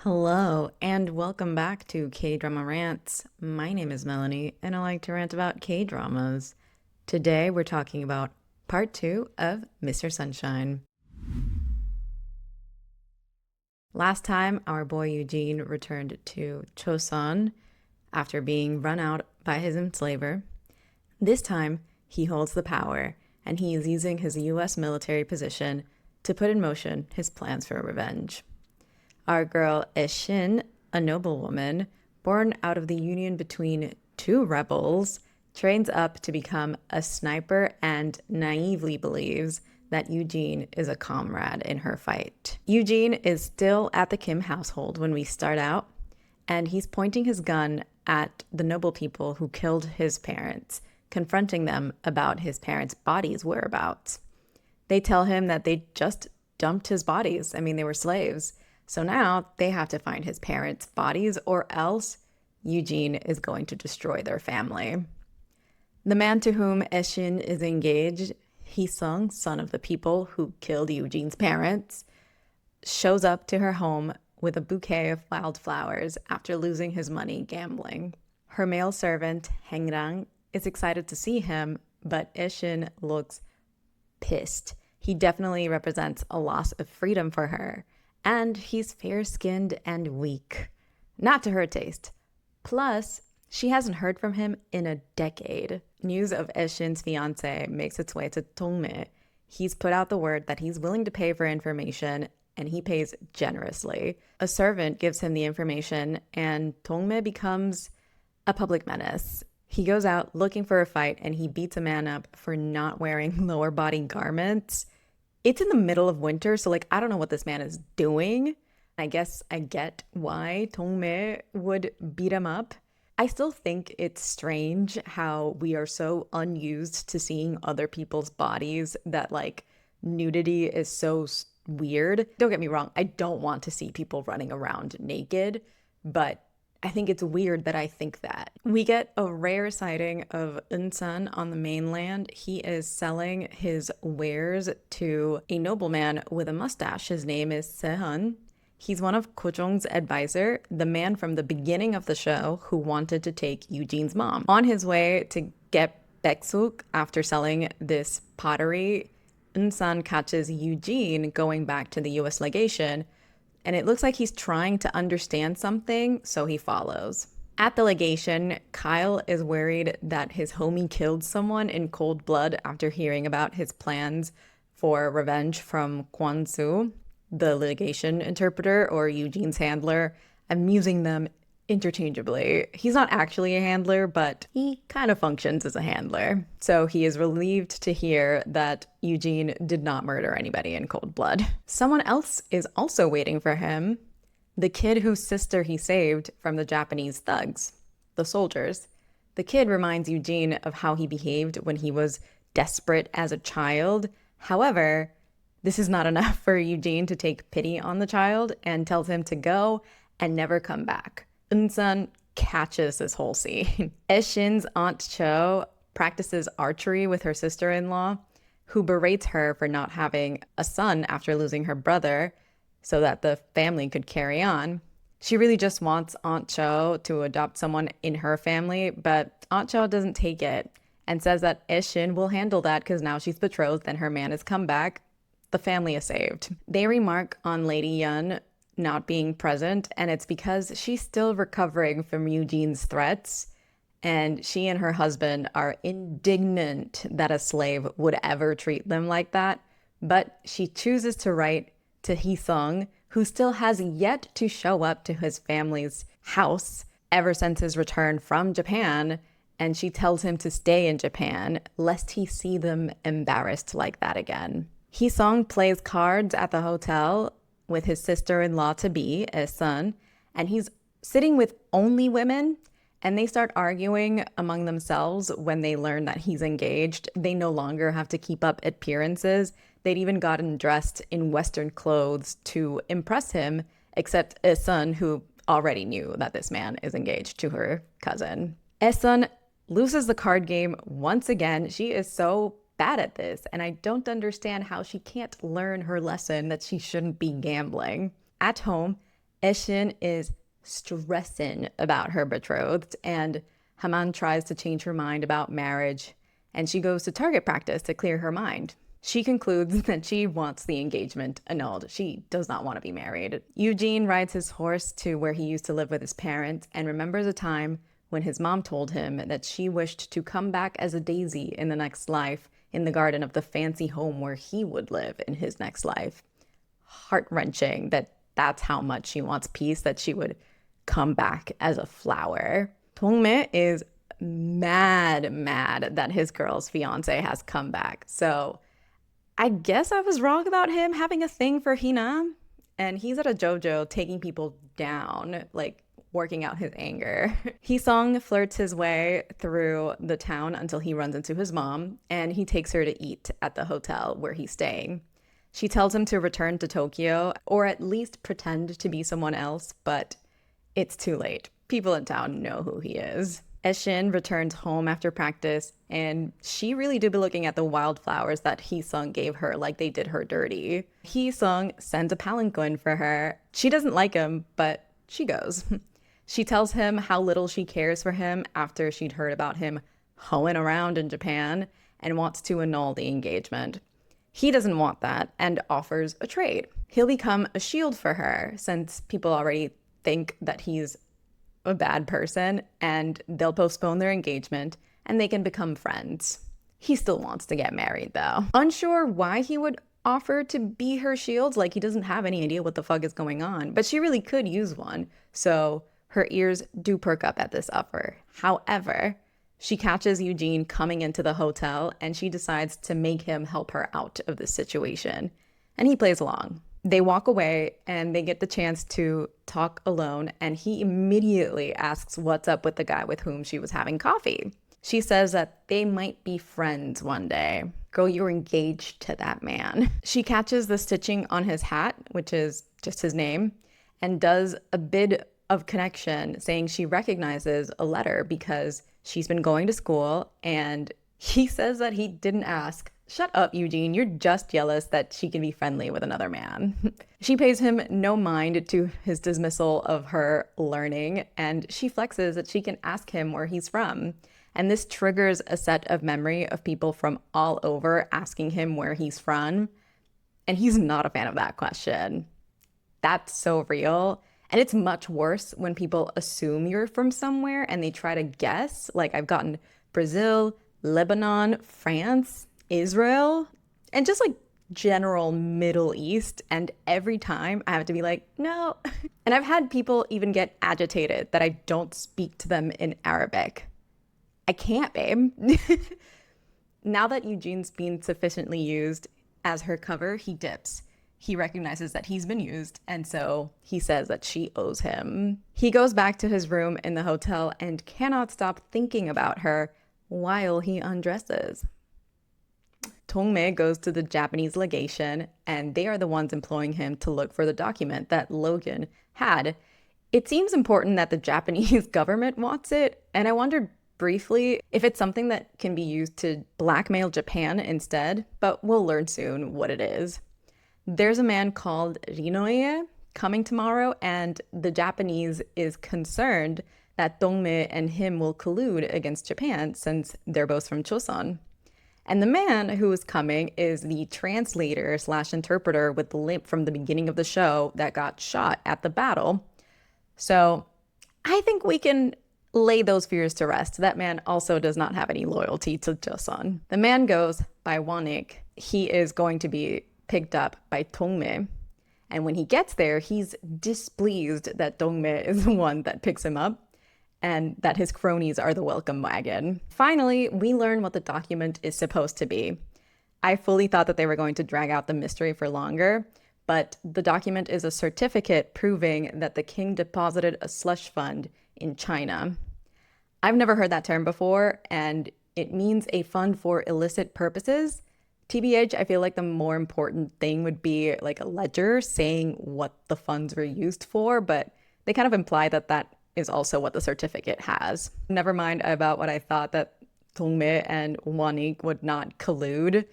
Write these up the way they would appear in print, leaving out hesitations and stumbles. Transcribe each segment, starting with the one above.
Hello, and welcome back to K-Drama Rants. My name is Melanie, and I like to rant about K-dramas. Today, we're talking about part 2 of Mr. Sunshine. Last time, our boy Eugene returned to Chosun after being run out by his enslaver. This time, he holds the power, and he is using his U.S. military position to put in motion his plans for revenge. Our girl Eshin, a noblewoman born out of the union between two rebels, trains up to become a sniper and naively believes that Eugene is a comrade in her fight. Eugene is still at the Kim household when we start out, and he's pointing his gun at the noble people who killed his parents, confronting them about his parents' bodies' whereabouts. They tell him that they just dumped his bodies. They were slaves. So now they have to find his parents' bodies, or else Eugene is going to destroy their family. The man to whom Eshin is engaged, Hee-sung, son of the people who killed Eugene's parents, shows up to her home with a bouquet of wildflowers after losing his money gambling. Her male servant, Hengrang, is excited to see him, but Eshin looks pissed. He definitely represents a loss of freedom for her. And he's fair-skinned and weak. Not to her taste. Plus, she hasn't heard from him in a decade. News of Eshin's fiance makes its way to Dongme. He's put out the word that he's willing to pay for information, and he pays generously. A servant gives him the information, and Dongme becomes a public menace. He goes out looking for a fight, and he beats a man up for not wearing lower body garments. It's in the middle of winter, so I don't know what this man is doing. I guess I get why Dongme would beat him up. I still think it's strange how we are so unused to seeing other people's bodies that nudity is so weird. Don't get me wrong, I don't want to see people running around naked, but I think it's weird that I think that. We get a rare sighting of Eun-sun on the mainland. He is selling his wares to a nobleman with a mustache. His name is Sehun. He's one of Ko Jong's advisor, the man from the beginning of the show who wanted to take Eugene's mom. On his way to get Baeksuk after selling this pottery, Eun-sun catches Eugene going back to the US legation, and it looks like he's trying to understand something, so he follows. At the legation, Kyle is worried that his homie killed someone in cold blood after hearing about his plans for revenge from Kwon-soo, the legation interpreter, or Eugene's handler. I'm using them interchangeably. He's not actually a handler, but he kind of functions as a handler. So he is relieved to hear that Eugene did not murder anybody in cold blood. Someone else is also waiting for him, the kid whose sister he saved from the Japanese thugs, the soldiers. The kid reminds Eugene of how he behaved when he was desperate as a child. However, this is not enough for Eugene to take pity on the child and tells him to go and never come back. Eun-sun catches this whole scene. Eshin's Aunt Cho practices archery with her sister-in-law, who berates her for not having a son after losing her brother so that the family could carry on. She really just wants Aunt Cho to adopt someone in her family, but Aunt Cho doesn't take it and says that Eshin will handle that because now she's betrothed and her man has come back. The family is saved. They remark on Lady Yun not being present, and it's because she's still recovering from Eugene's threats, and she and her husband are indignant that a slave would ever treat them like that. But she chooses to write to Hee-sung, who still has yet to show up to his family's house ever since his return from Japan, and she tells him to stay in Japan lest he see them embarrassed like that again. Hee-sung plays cards at the hotel with his sister-in-law-to-be, Esun, and he's sitting with only women, and they start arguing among themselves when they learn that he's engaged. They no longer have to keep up appearances. They'd even gotten dressed in Western clothes to impress him, except Esun, who already knew that this man is engaged to her cousin. Esun loses the card game once again. She is so bad at this, and I don't understand how she can't learn her lesson that she shouldn't be gambling. At home, Eshin is stressing about her betrothed, and Haman tries to change her mind about marriage, and she goes to target practice to clear her mind. She concludes that she wants the engagement annulled. She does not want to be married. Eugene rides his horse to where he used to live with his parents and remembers a time when his mom told him that she wished to come back as a daisy in the next life in the garden of the fancy home where he would live in his next life. Heart-wrenching that that's how much she wants peace, that she would come back as a flower. Dongme is mad that his girl's fiance has come back. So I guess I was wrong about him having a thing for Hina. And he's at a JoJo taking people down, like working out his anger. Hee-sung flirts his way through the town until he runs into his mom, and he takes her to eat at the hotel where he's staying. She tells him to return to Tokyo, or at least pretend to be someone else, but it's too late. People in town know who he is. Eshin returns home after practice, and she really do be looking at the wildflowers that Hee-sung gave her like they did her dirty. Hee-sung sends a palanquin for her. She doesn't like him, but she goes. She tells him how little she cares for him after she'd heard about him hoeing around in Japan and wants to annul the engagement. He doesn't want that and offers a trade. He'll become a shield for her since people already think that he's a bad person, and they'll postpone their engagement and they can become friends. He still wants to get married though. Unsure why he would offer to be her shield, like he doesn't have any idea what the fuck is going on, but she really could use one. So her ears do perk up at this offer. However, she catches Eugene coming into the hotel and she decides to make him help her out of this situation. And he plays along. They walk away and they get the chance to talk alone, and he immediately asks what's up with the guy with whom she was having coffee. She says that they might be friends one day. Girl, you're engaged to that man. She catches the stitching on his hat, which is just his name, and does a bit of connection, saying she recognizes a letter because she's been going to school, and he says that he didn't ask. Shut up, Eugene. You're just jealous that she can be friendly with another man. She pays him no mind to his dismissal of her learning, and she flexes that she can ask him where he's from. And this triggers a set of memory of people from all over asking him where he's from. And he's not a fan of that question. That's so real. And it's much worse when people assume you're from somewhere and they try to guess. Like I've gotten Brazil, Lebanon, France, Israel, and just like general Middle East. And every time I have to be like, no. And I've had people even get agitated that I don't speak to them in Arabic. I can't, babe. Now that Eugene's been sufficiently used as her cover, he dips. He recognizes that he's been used, and so he says that she owes him. He goes back to his room in the hotel and cannot stop thinking about her while he undresses. Dongme goes to the Japanese legation, and they are the ones employing him to look for the document that Logan had. It seems important that the Japanese government wants it, and I wondered briefly if it's something that can be used to blackmail Japan instead, but we'll learn soon what it is. There's a man called Rinoe coming tomorrow, and the Japanese is concerned that Dongme and him will collude against Japan since they're both from Chosun. And the man who is coming is the translator/interpreter with the limp from the beginning of the show that got shot at the battle. So I think we can lay those fears to rest. That man also does not have any loyalty to Joseon. The man goes by Wanik. He is going to be picked up by Dongme. And when he gets there, he's displeased that Dongme is the one that picks him up and that his cronies are the welcome wagon. Finally, we learn what the document is supposed to be. I fully thought that they were going to drag out the mystery for longer, but the document is a certificate proving that the king deposited a slush fund in China. I've never heard that term before, and it means a fund for illicit purposes. TBH, I feel like the more important thing would be like a ledger saying what the funds were used for, but they kind of imply that that is also what the certificate has. Never mind about what I thought that Dongme and Wanik would not collude.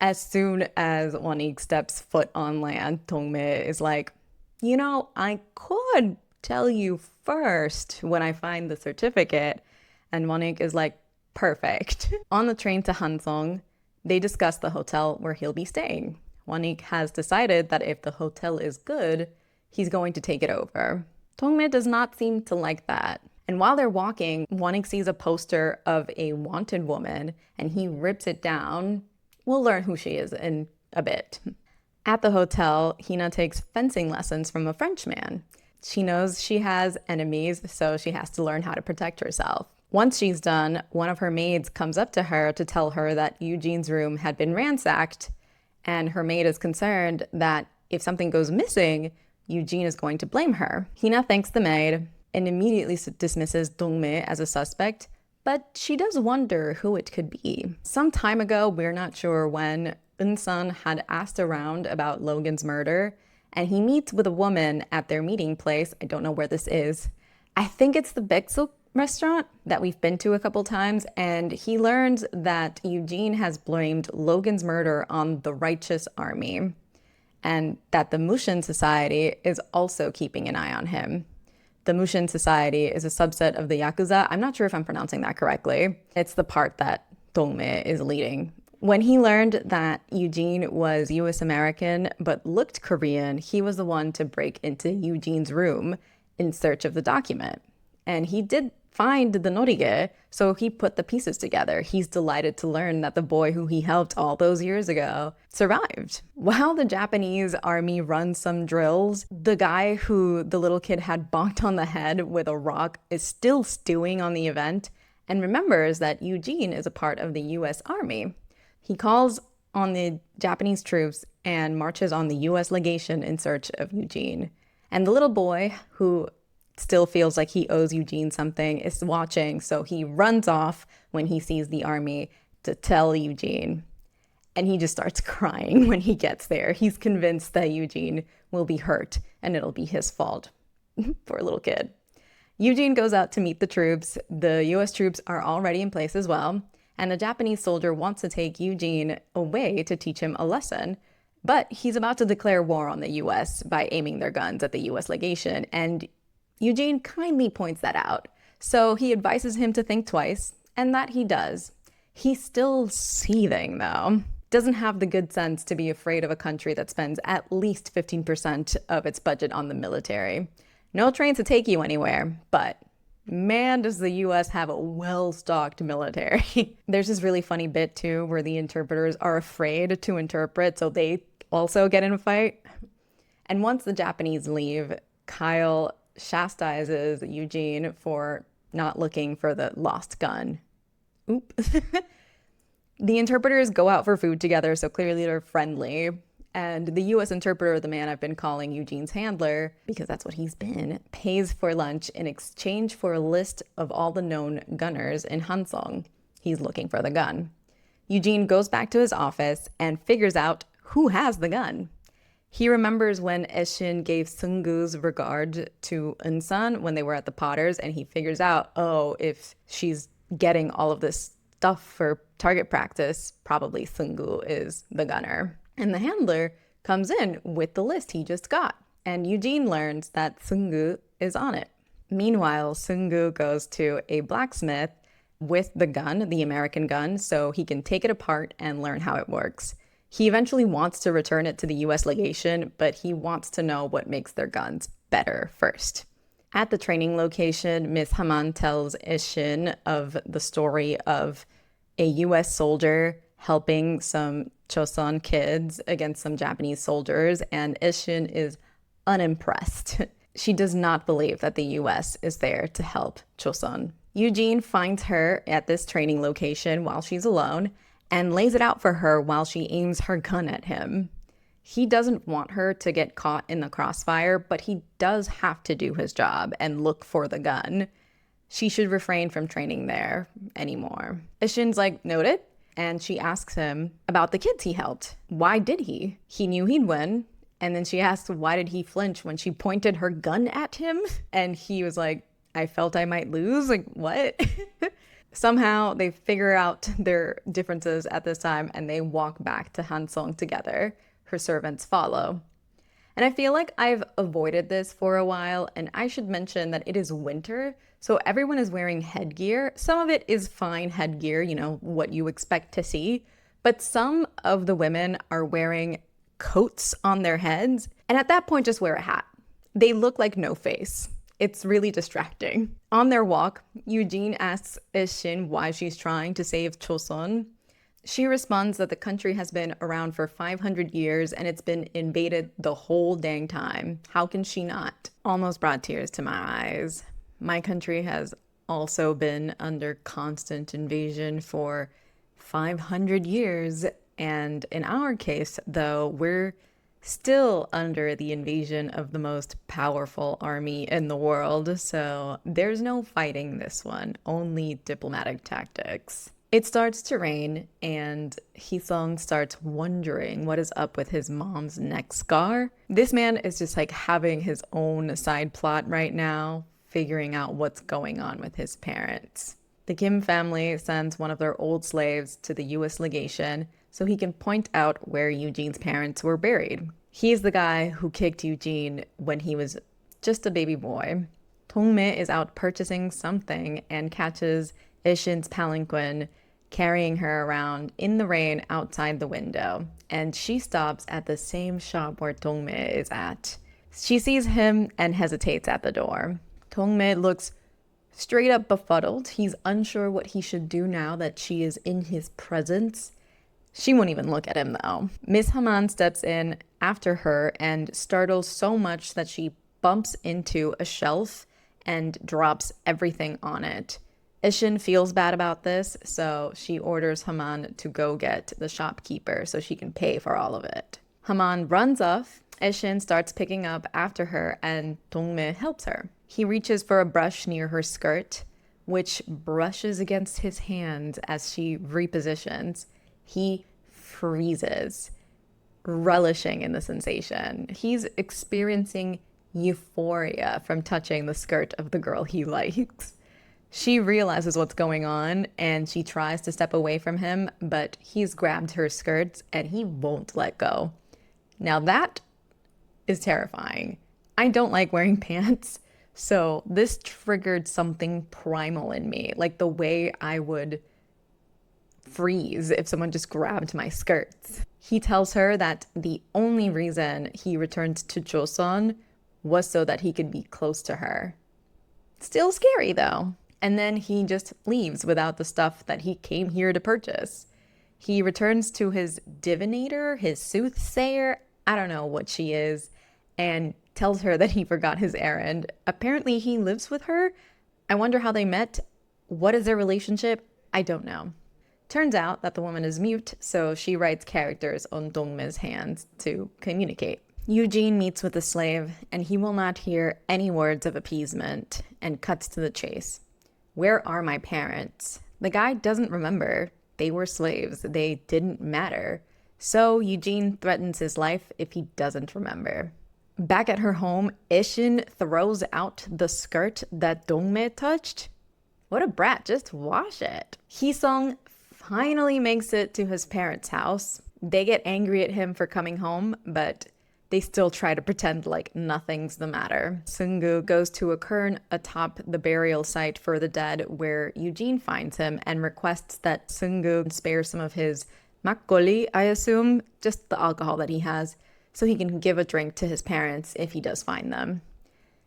As soon as Wanik steps foot on land, Dongme is like, I could tell you first when I find the certificate. And Monik is like, perfect. On the train to Hansong, they discuss the hotel where he'll be staying. Monik has decided that if the hotel is good, he's going to take it over. Dongmi does not seem to like that. And while they're walking, Monik sees a poster of a wanted woman and he rips it down. We'll learn who she is in a bit. At the hotel, Hina takes fencing lessons from a Frenchman. She knows she has enemies, so she has to learn how to protect herself. Once she's done, one of her maids comes up to her to tell her that Eugene's room had been ransacked, and her maid is concerned that if something goes missing, Eugene is going to blame her. Hina thanks the maid and immediately dismisses Dongmi as a suspect, but she does wonder who it could be. Some time ago, we're not sure when, Eun-sun had asked around about Logan's murder, and he meets with a woman at their meeting place. I don't know where this is. I think it's the Baekseok restaurant that we've been to a couple times, and he learns that Eugene has blamed Logan's murder on the Righteous Army, and that the Mushin Society is also keeping an eye on him. The Mushin Society is a subset of the Yakuza. I'm not sure if I'm pronouncing that correctly. It's the part that Dongmi is leading. When he learned that Eugene was US American but looked Korean, he was the one to break into Eugene's room in search of the document. And he did find the norige, so he put the pieces together. He's delighted to learn that the boy who he helped all those years ago survived. While the Japanese army runs some drills, the guy who the little kid had bonked on the head with a rock is still stewing on the event and remembers that Eugene is a part of the US Army. He calls on the Japanese troops and marches on the US legation in search of Eugene. And the little boy, who still feels like he owes Eugene something, is watching, so he runs off when he sees the army to tell Eugene. And he just starts crying when he gets there. He's convinced that Eugene will be hurt and it'll be his fault. Poor little kid. Eugene goes out to meet the troops. The US troops are already in place as well. And a Japanese soldier wants to take Eugene away to teach him a lesson. But he's about to declare war on the US by aiming their guns at the US legation. And Eugene kindly points that out. So he advises him to think twice, and that he does. He's still seething, though. Doesn't have the good sense to be afraid of a country that spends at least 15% of its budget on the military. No trains to take you anywhere, but man, does the US have a well-stocked military. There's this really funny bit, too, where the interpreters are afraid to interpret, so they also get in a fight. And once the Japanese leave, Kyle chastises Eugene for not looking for the lost gun. Oop. The interpreters go out for food together, so clearly they're friendly. And the US interpreter, the man I've been calling Eugene's handler, because that's what he's been, pays for lunch in exchange for a list of all the known gunners in Hansong. He's looking for the gun. Eugene goes back to his office and figures out who has the gun. He remembers when Eshin gave Sungu's regard to Eun-sun when they were at the Potters, and he figures out, oh, if she's getting all of this stuff for target practice, probably Sungu is the gunner. And the handler comes in with the list he just got, and Eugene learns that Sungu is on it. Meanwhile, Sungu goes to a blacksmith with the gun, the American gun, so he can take it apart and learn how it works. He eventually wants to return it to the US legation, but he wants to know what makes their guns better first. At the training location, Miss Haman tells Ishin of the story of a US soldier helping some Chosun kids against some Japanese soldiers, and Ishin is unimpressed. She does not believe that the US is there to help Chosun. Eugene finds her at this training location while she's alone and lays it out for her while she aims her gun at him. He doesn't want her to get caught in the crossfire, but he does have to do his job and look for the gun. She should refrain from training there anymore. Ishin's like, noted, and she asks him about the kids he helped. Why did he? He knew he'd win. And then she asks, why did he flinch when she pointed her gun at him? And he was like, I felt I might lose. Like, what? Somehow they figure out their differences at this time and they walk back to Hansong together. Her servants follow. And I feel like I've avoided this for a while, and I should mention that it is winter, so everyone is wearing headgear. Some of it is fine headgear, you know, what you expect to see, but some of the women are wearing coats on their heads, and at that point, just wear a hat. They look like no face. It's really distracting. On their walk, Eugene asks Ishin why she's trying to save Chosun. She responds that the country has been around for 500 years and it's been invaded the whole dang time. How can she not? Almost brought tears to my eyes. My country has also been under constant invasion for 500 years. And in our case, though, we're still under the invasion of the most powerful army in the world. So there's no fighting this one, only diplomatic tactics. It starts to rain, and Heesung starts wondering what is up with his mom's neck scar. This man is just like having his own side plot right now, figuring out what's going on with his parents. The Kim family sends one of their old slaves to the US legation so he can point out where Eugene's parents were buried. He's the guy who kicked Eugene when he was just a baby boy. Dongmi is out purchasing something and catches Ishin's palanquin carrying her around in the rain outside the window, and she stops at the same shop where Dongmi is at. She sees him and hesitates at the door. Dongmi looks straight up befuddled. He's unsure what he should do now that she is in his presence. She won't even look at him though. Miss Haman steps in after her and startles so much that she bumps into a shelf and drops everything on it. Ishin feels bad about this, so she orders Haman to go get the shopkeeper so she can pay for all of it. Haman runs off. Ishin starts picking up after her, and Dongmi helps her. He reaches for a brush near her skirt, which brushes against his hand as she repositions. He freezes, relishing in the sensation. He's experiencing euphoria from touching the skirt of the girl he likes. She realizes what's going on and she tries to step away from him, but he's grabbed her skirts and he won't let go. Now that is terrifying. I don't like wearing pants, so this triggered something primal in me, like the way I would freeze if someone just grabbed my skirts. He tells her that the only reason he returned to Joseon was so that he could be close to her. Still scary though. And then he just leaves without the stuff that he came here to purchase. He returns to his divinator, his soothsayer, I don't know what she is, and tells her that he forgot his errand. Apparently he lives with her. I wonder how they met. What is their relationship? I don't know. Turns out that the woman is mute, so she writes characters on Dongmi's hands to communicate. Eugene meets with the slave, and he will not hear any words of appeasement, and cuts to the chase. Where are my parents? The guy doesn't remember. They were slaves. They didn't matter. So Eugene threatens his life if he doesn't remember. Back at her home, Ishin throws out the skirt that Dongmi touched. What a brat, just wash it. Heesung finally makes it to his parents' house. They get angry at him for coming home, but they still try to pretend like nothing's the matter. Sungu goes to a cairn atop the burial site for the dead where Eugene finds him and requests that Sungu spare some of his makgeolli, I assume, just the alcohol that he has, so he can give a drink to his parents if he does find them.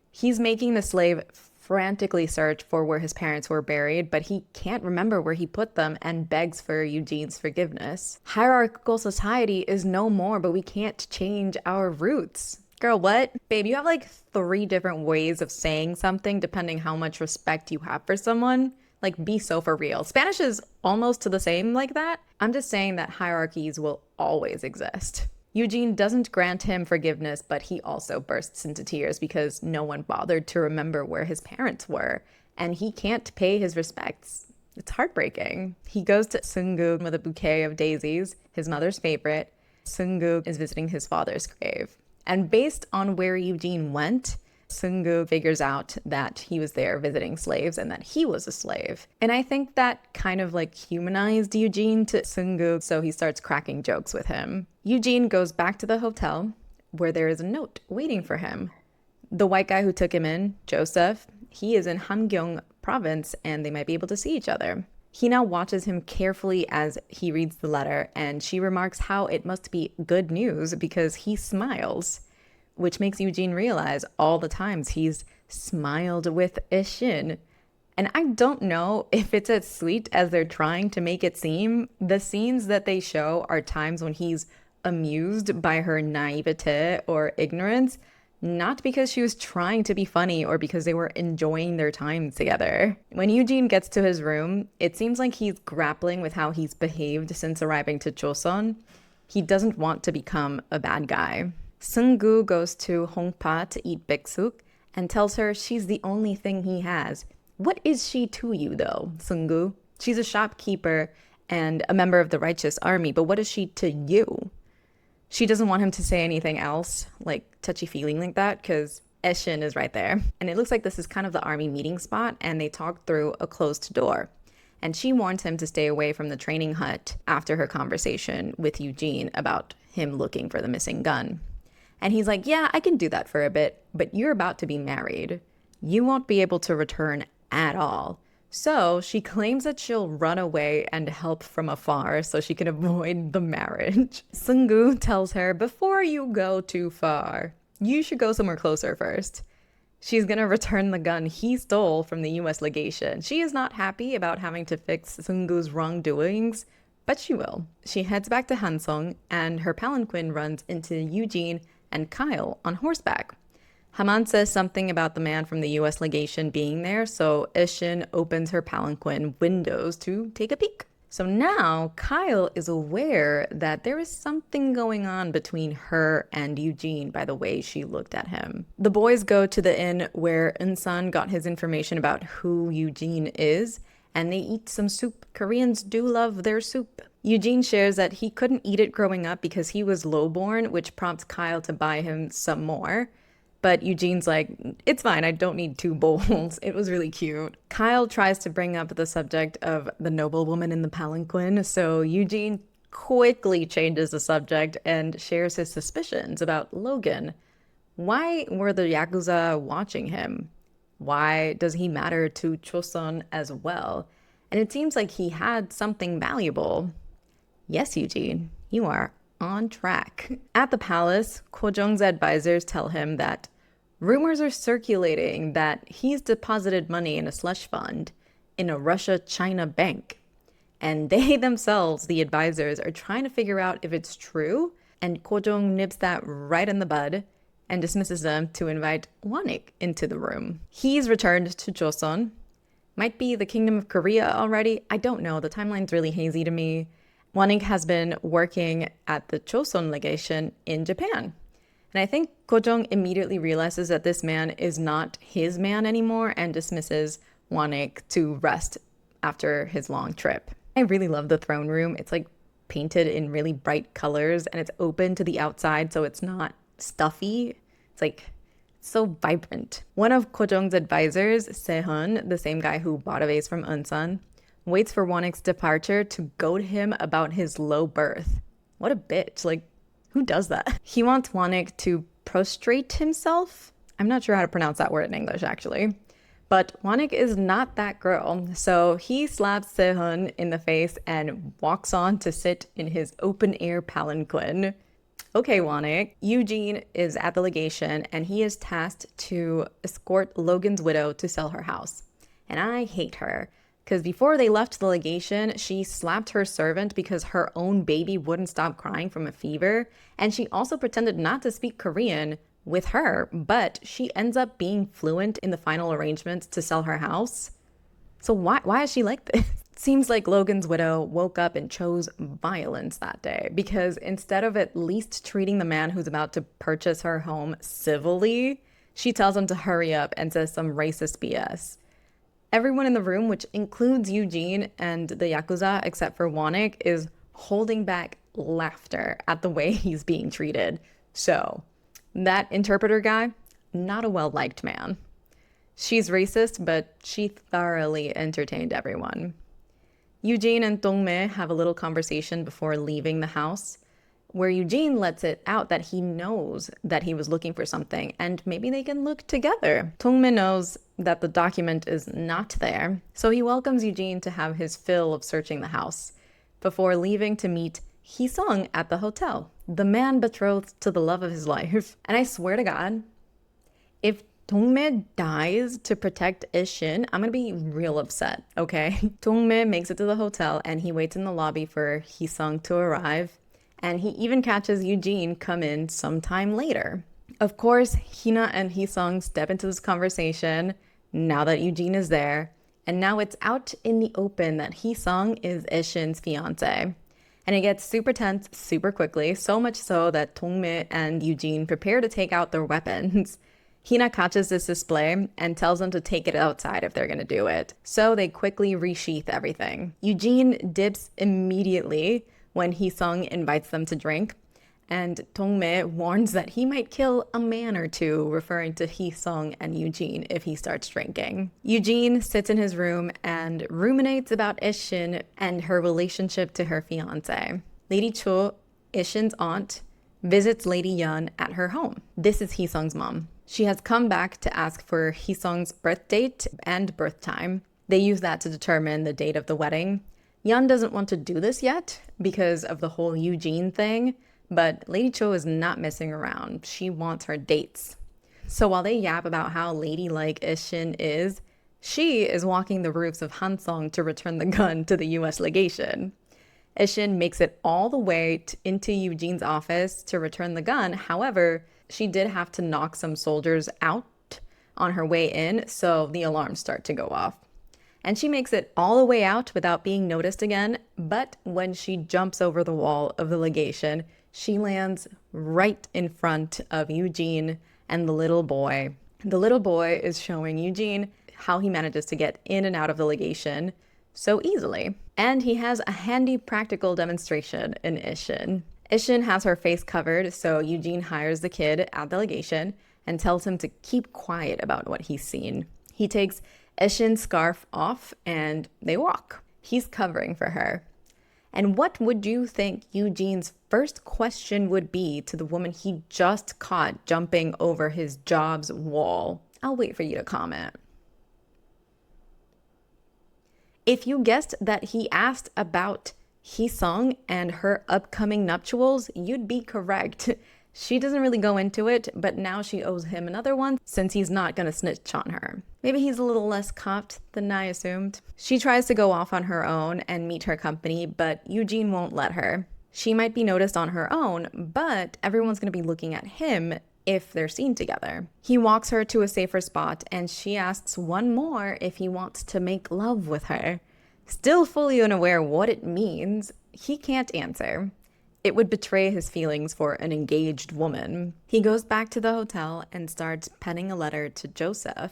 He's making the slave frantically search for where his parents were buried, but he can't remember where he put them and begs for Eugene's forgiveness. Hierarchical society is no more, but we can't change our roots. Girl, what? Babe, you have like 3 different ways of saying something depending how much respect you have for someone. Like, be so for real. Spanish is almost to the same like that. I'm just saying that hierarchies will always exist. Eugene doesn't grant him forgiveness, but he also bursts into tears because no one bothered to remember where his parents were, and he can't pay his respects. It's heartbreaking. He goes to Sungu with a bouquet of daisies, his mother's favorite. Sungu is visiting his father's grave. And based on where Eugene went, Sungu figures out that he was there visiting slaves and that he was a slave. And I think that kind of like humanized Eugene to Sungu, so he starts cracking jokes with him. Eugene goes back to the hotel, where there is a note waiting for him. The white guy who took him in, Joseph, he is in Hamgyong province and they might be able to see each other. He now watches him carefully as he reads the letter, and she remarks how it must be good news because he smiles, which makes Eugene realize all the times he's smiled with Ishin. And I don't know if it's as sweet as they're trying to make it seem. The scenes that they show are times when he's amused by her naivete or ignorance, not because she was trying to be funny or because they were enjoying their time together. When Eugene gets to his room, it seems like he's grappling with how he's behaved since arriving to Joseon. He doesn't want to become a bad guy. Seung-gu goes to Hongpa to eat biksuk and tells her she's the only thing he has. What is she to you, though, Seung-gu? She's a shopkeeper and a member of the righteous army, but what is she to you? She doesn't want him to say anything else, like touchy-feeling like that, because Eshin is right there. And it looks like this is kind of the army meeting spot, and they talk through a closed door. And she warns him to stay away from the training hut after her conversation with Eugene about him looking for the missing gun. And he's like, yeah, I can do that for a bit, but you're about to be married. You won't be able to return at all. So she claims that she'll run away and help from afar so she can avoid the marriage. Seung-gu tells her, before you go too far, you should go somewhere closer first. She's gonna return the gun he stole from the US legation. She is not happy about having to fix Seung-gu's wrongdoings, but she will. She heads back to Hansong and her palanquin runs into Eugene and Kyle on horseback. Haman says something about the man from the US legation being there, so Ishin opens her palanquin windows to take a peek. So now Kyle is aware that there is something going on between her and Eugene by the way she looked at him. The boys go to the inn where Eunsan got his information about who Eugene is, and they eat some soup. Koreans do love their soup. Eugene shares that he couldn't eat it growing up because he was lowborn, which prompts Kyle to buy him some more. But Eugene's like, it's fine, I don't need 2 bowls. It was really cute. Kyle tries to bring up the subject of the noblewoman in the palanquin, so Eugene quickly changes the subject and shares his suspicions about Logan. Why were the Yakuza watching him? Why does he matter to Chosun as well? And it seems like he had something valuable. Yes, Eugene, you are on track. At the palace, Ko Jong's advisors tell him that rumors are circulating that he's deposited money in a slush fund in a Russia-China bank. And they themselves, the advisors, are trying to figure out if it's true. And Ko Jong nips that right in the bud and dismisses them to invite Wanik into the room. He's returned to Joseon. Might be the Kingdom of Korea already. I don't know. The timeline's really hazy to me. Wanik has been working at the Joseon legation in Japan. And I think Ko Jong immediately realizes that this man is not his man anymore and dismisses Wanik to rest after his long trip. I really love the throne room. It's like painted in really bright colors and it's open to the outside so it's not stuffy. It's like so vibrant. One of Ko Jong's advisors, Sehun, the same guy who bought a vase from Eunsan, waits for Wanik's departure to goad him about his low birth. What a bitch. Like, who does that? He wants Wanik to prostrate himself. I'm not sure how to pronounce that word in English, actually. But Wanik is not that girl. So he slaps Sehun in the face and walks on to sit in his open-air palanquin. Okay, Wanik. Eugene is at the legation and he is tasked to escort Logan's widow to sell her house. And I hate her. Because before they left the legation, she slapped her servant because her own baby wouldn't stop crying from a fever. And she also pretended not to speak Korean with her, but she ends up being fluent in the final arrangements to sell her house. So why is she like this? Seems like Logan's widow woke up and chose violence that day because instead of at least treating the man who's about to purchase her home civilly, she tells him to hurry up and says some racist BS. Everyone in the room, which includes Eugene and the Yakuza, except for Wanik, is holding back laughter at the way he's being treated. So, that interpreter guy, not a well-liked man. She's racist, but she thoroughly entertained everyone. Eugene and Dongme have a little conversation before leaving the house. where Eugene lets it out that he knows that he was looking for something and maybe they can look together. Dongmi knows that the document is not there, so he welcomes Eugene to have his fill of searching the house before leaving to meet Hee-sung at the hotel, the man betrothed to the love of his life. And I swear to God, if Dongmi dies to protect Ishin, I'm gonna be real upset, okay? Dongmi makes it to the hotel and he waits in the lobby for Hee-sung to arrive. And he even catches Eugene come in sometime later. Of course, Hina and Hee-sung step into this conversation now that Eugene is there. And now it's out in the open that Hee-sung is Ishin's fiance. And it gets super tense super quickly, so much so that Dongmi and Eugene prepare to take out their weapons. Hina catches this display and tells them to take it outside if they're gonna do it. So they quickly resheath everything. Eugene dips immediately when Hee-sung invites them to drink, and Dongmi warns that he might kill a man or two, referring to Hee-sung and Eugene if he starts drinking. Eugene sits in his room and ruminates about Ishin and her relationship to her fiance. Lady Cho, Ishin's aunt, visits Lady Yun at her home. This is Hee-sung's mom. She has come back to ask for Hee-sung's birth date and birth time. They use that to determine the date of the wedding. Yun doesn't want to do this yet because of the whole Eugene thing, but Lady Cho is not messing around. She wants her dates. So while they yap about how ladylike Ishin is, she is walking the roofs of Hansong to return the gun to the US legation. Ishin makes it all the way into Eugene's office to return the gun. However, she did have to knock some soldiers out on her way in, so the alarms start to go off. And she makes it all the way out without being noticed again, but when she jumps over the wall of the legation, she lands right in front of Eugene and the little boy. The little boy is showing Eugene how he manages to get in and out of the legation so easily. And he has a handy practical demonstration in Ishin. Ishin has her face covered, so Eugene hires the kid at the legation and tells him to keep quiet about what he's seen. He takes Ishin's scarf off and they walk. He's covering for her. And what would you think Eugene's first question would be to the woman he just caught jumping over his job's wall? I'll wait for you to comment. If you guessed that he asked about Hee-sung and her upcoming nuptials, you'd be correct. She doesn't really go into it, but now she owes him another one since he's not gonna snitch on her. Maybe he's a little less copped than I assumed. She tries to go off on her own and meet her company, but Eugene won't let her. She might be noticed on her own, but everyone's gonna be looking at him if they're seen together. He walks her to a safer spot and she asks one more if he wants to make love with her. Still fully unaware what it means, he can't answer. It would betray his feelings for an engaged woman. He goes back to the hotel and starts penning a letter to Joseph,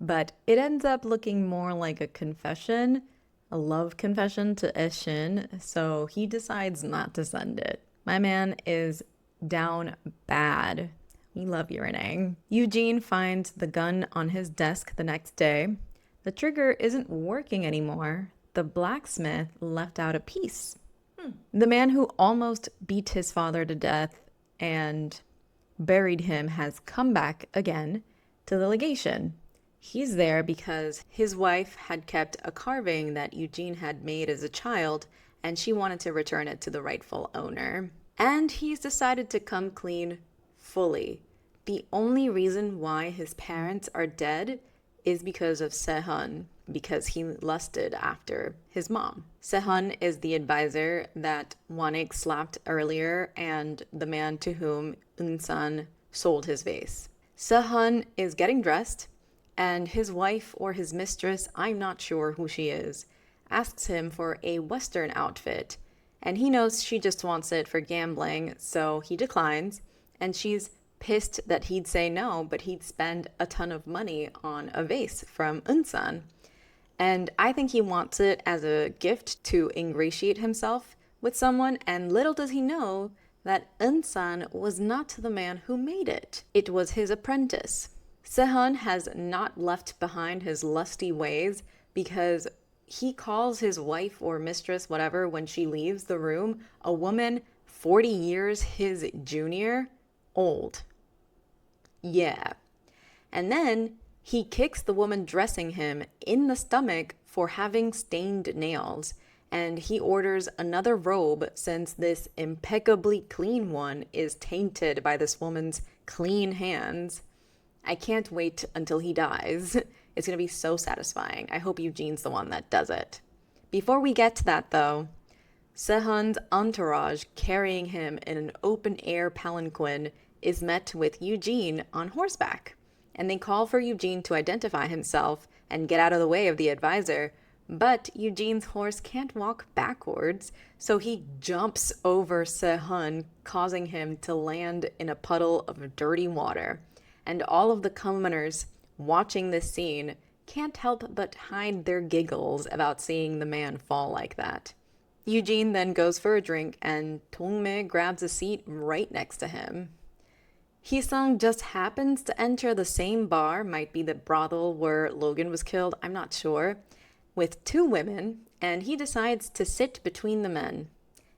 but it ends up looking more like a confession, a love confession to Ishin, so he decides not to send it. My man is down bad. We love urinating. Eugene finds the gun on his desk the next day. The trigger isn't working anymore. The blacksmith left out a piece. The man who almost beat his father to death and buried him has come back again to the legation. He's there because his wife had kept a carving that Eugene had made as a child, and she wanted to return it to the rightful owner. And he's decided to come clean fully. The only reason why his parents are dead is because of Sehun, because he lusted after his mom. Sehun is the advisor that Wanik slapped earlier and the man to whom Eunsan sold his vase. Sehun is getting dressed and his wife or his mistress, I'm not sure who she is, asks him for a Western outfit. And he knows she just wants it for gambling, so he declines. And she's pissed that he'd say no, but he'd spend a ton of money on a vase from Eunsan. And I think he wants it as a gift to ingratiate himself with someone, and little does he know that Eunsan was not the man who made it. It was his apprentice. Sehun has not left behind his lusty ways because he calls his wife or mistress, whatever, when she leaves the room, a woman 40 years his junior, old. Yeah. And then he kicks the woman dressing him in the stomach for having stained nails, and he orders another robe since this impeccably clean one is tainted by this woman's clean hands. I can't wait until he dies. It's going to be so satisfying. I hope Eugene's the one that does it. Before we get to that, though, Sehun's entourage carrying him in an open-air palanquin is met with Eugene on horseback, and they call for Eugene to identify himself and get out of the way of the advisor, but Eugene's horse can't walk backwards, so he jumps over Sehun, causing him to land in a puddle of dirty water. And all of the commoners watching this scene can't help but hide their giggles about seeing the man fall like that. Eugene then goes for a drink, and Dongme grabs a seat right next to him. Hee-sung just happens to enter the same bar, might be the brothel where Logan was killed, I'm not sure, with two women, and he decides to sit between the men.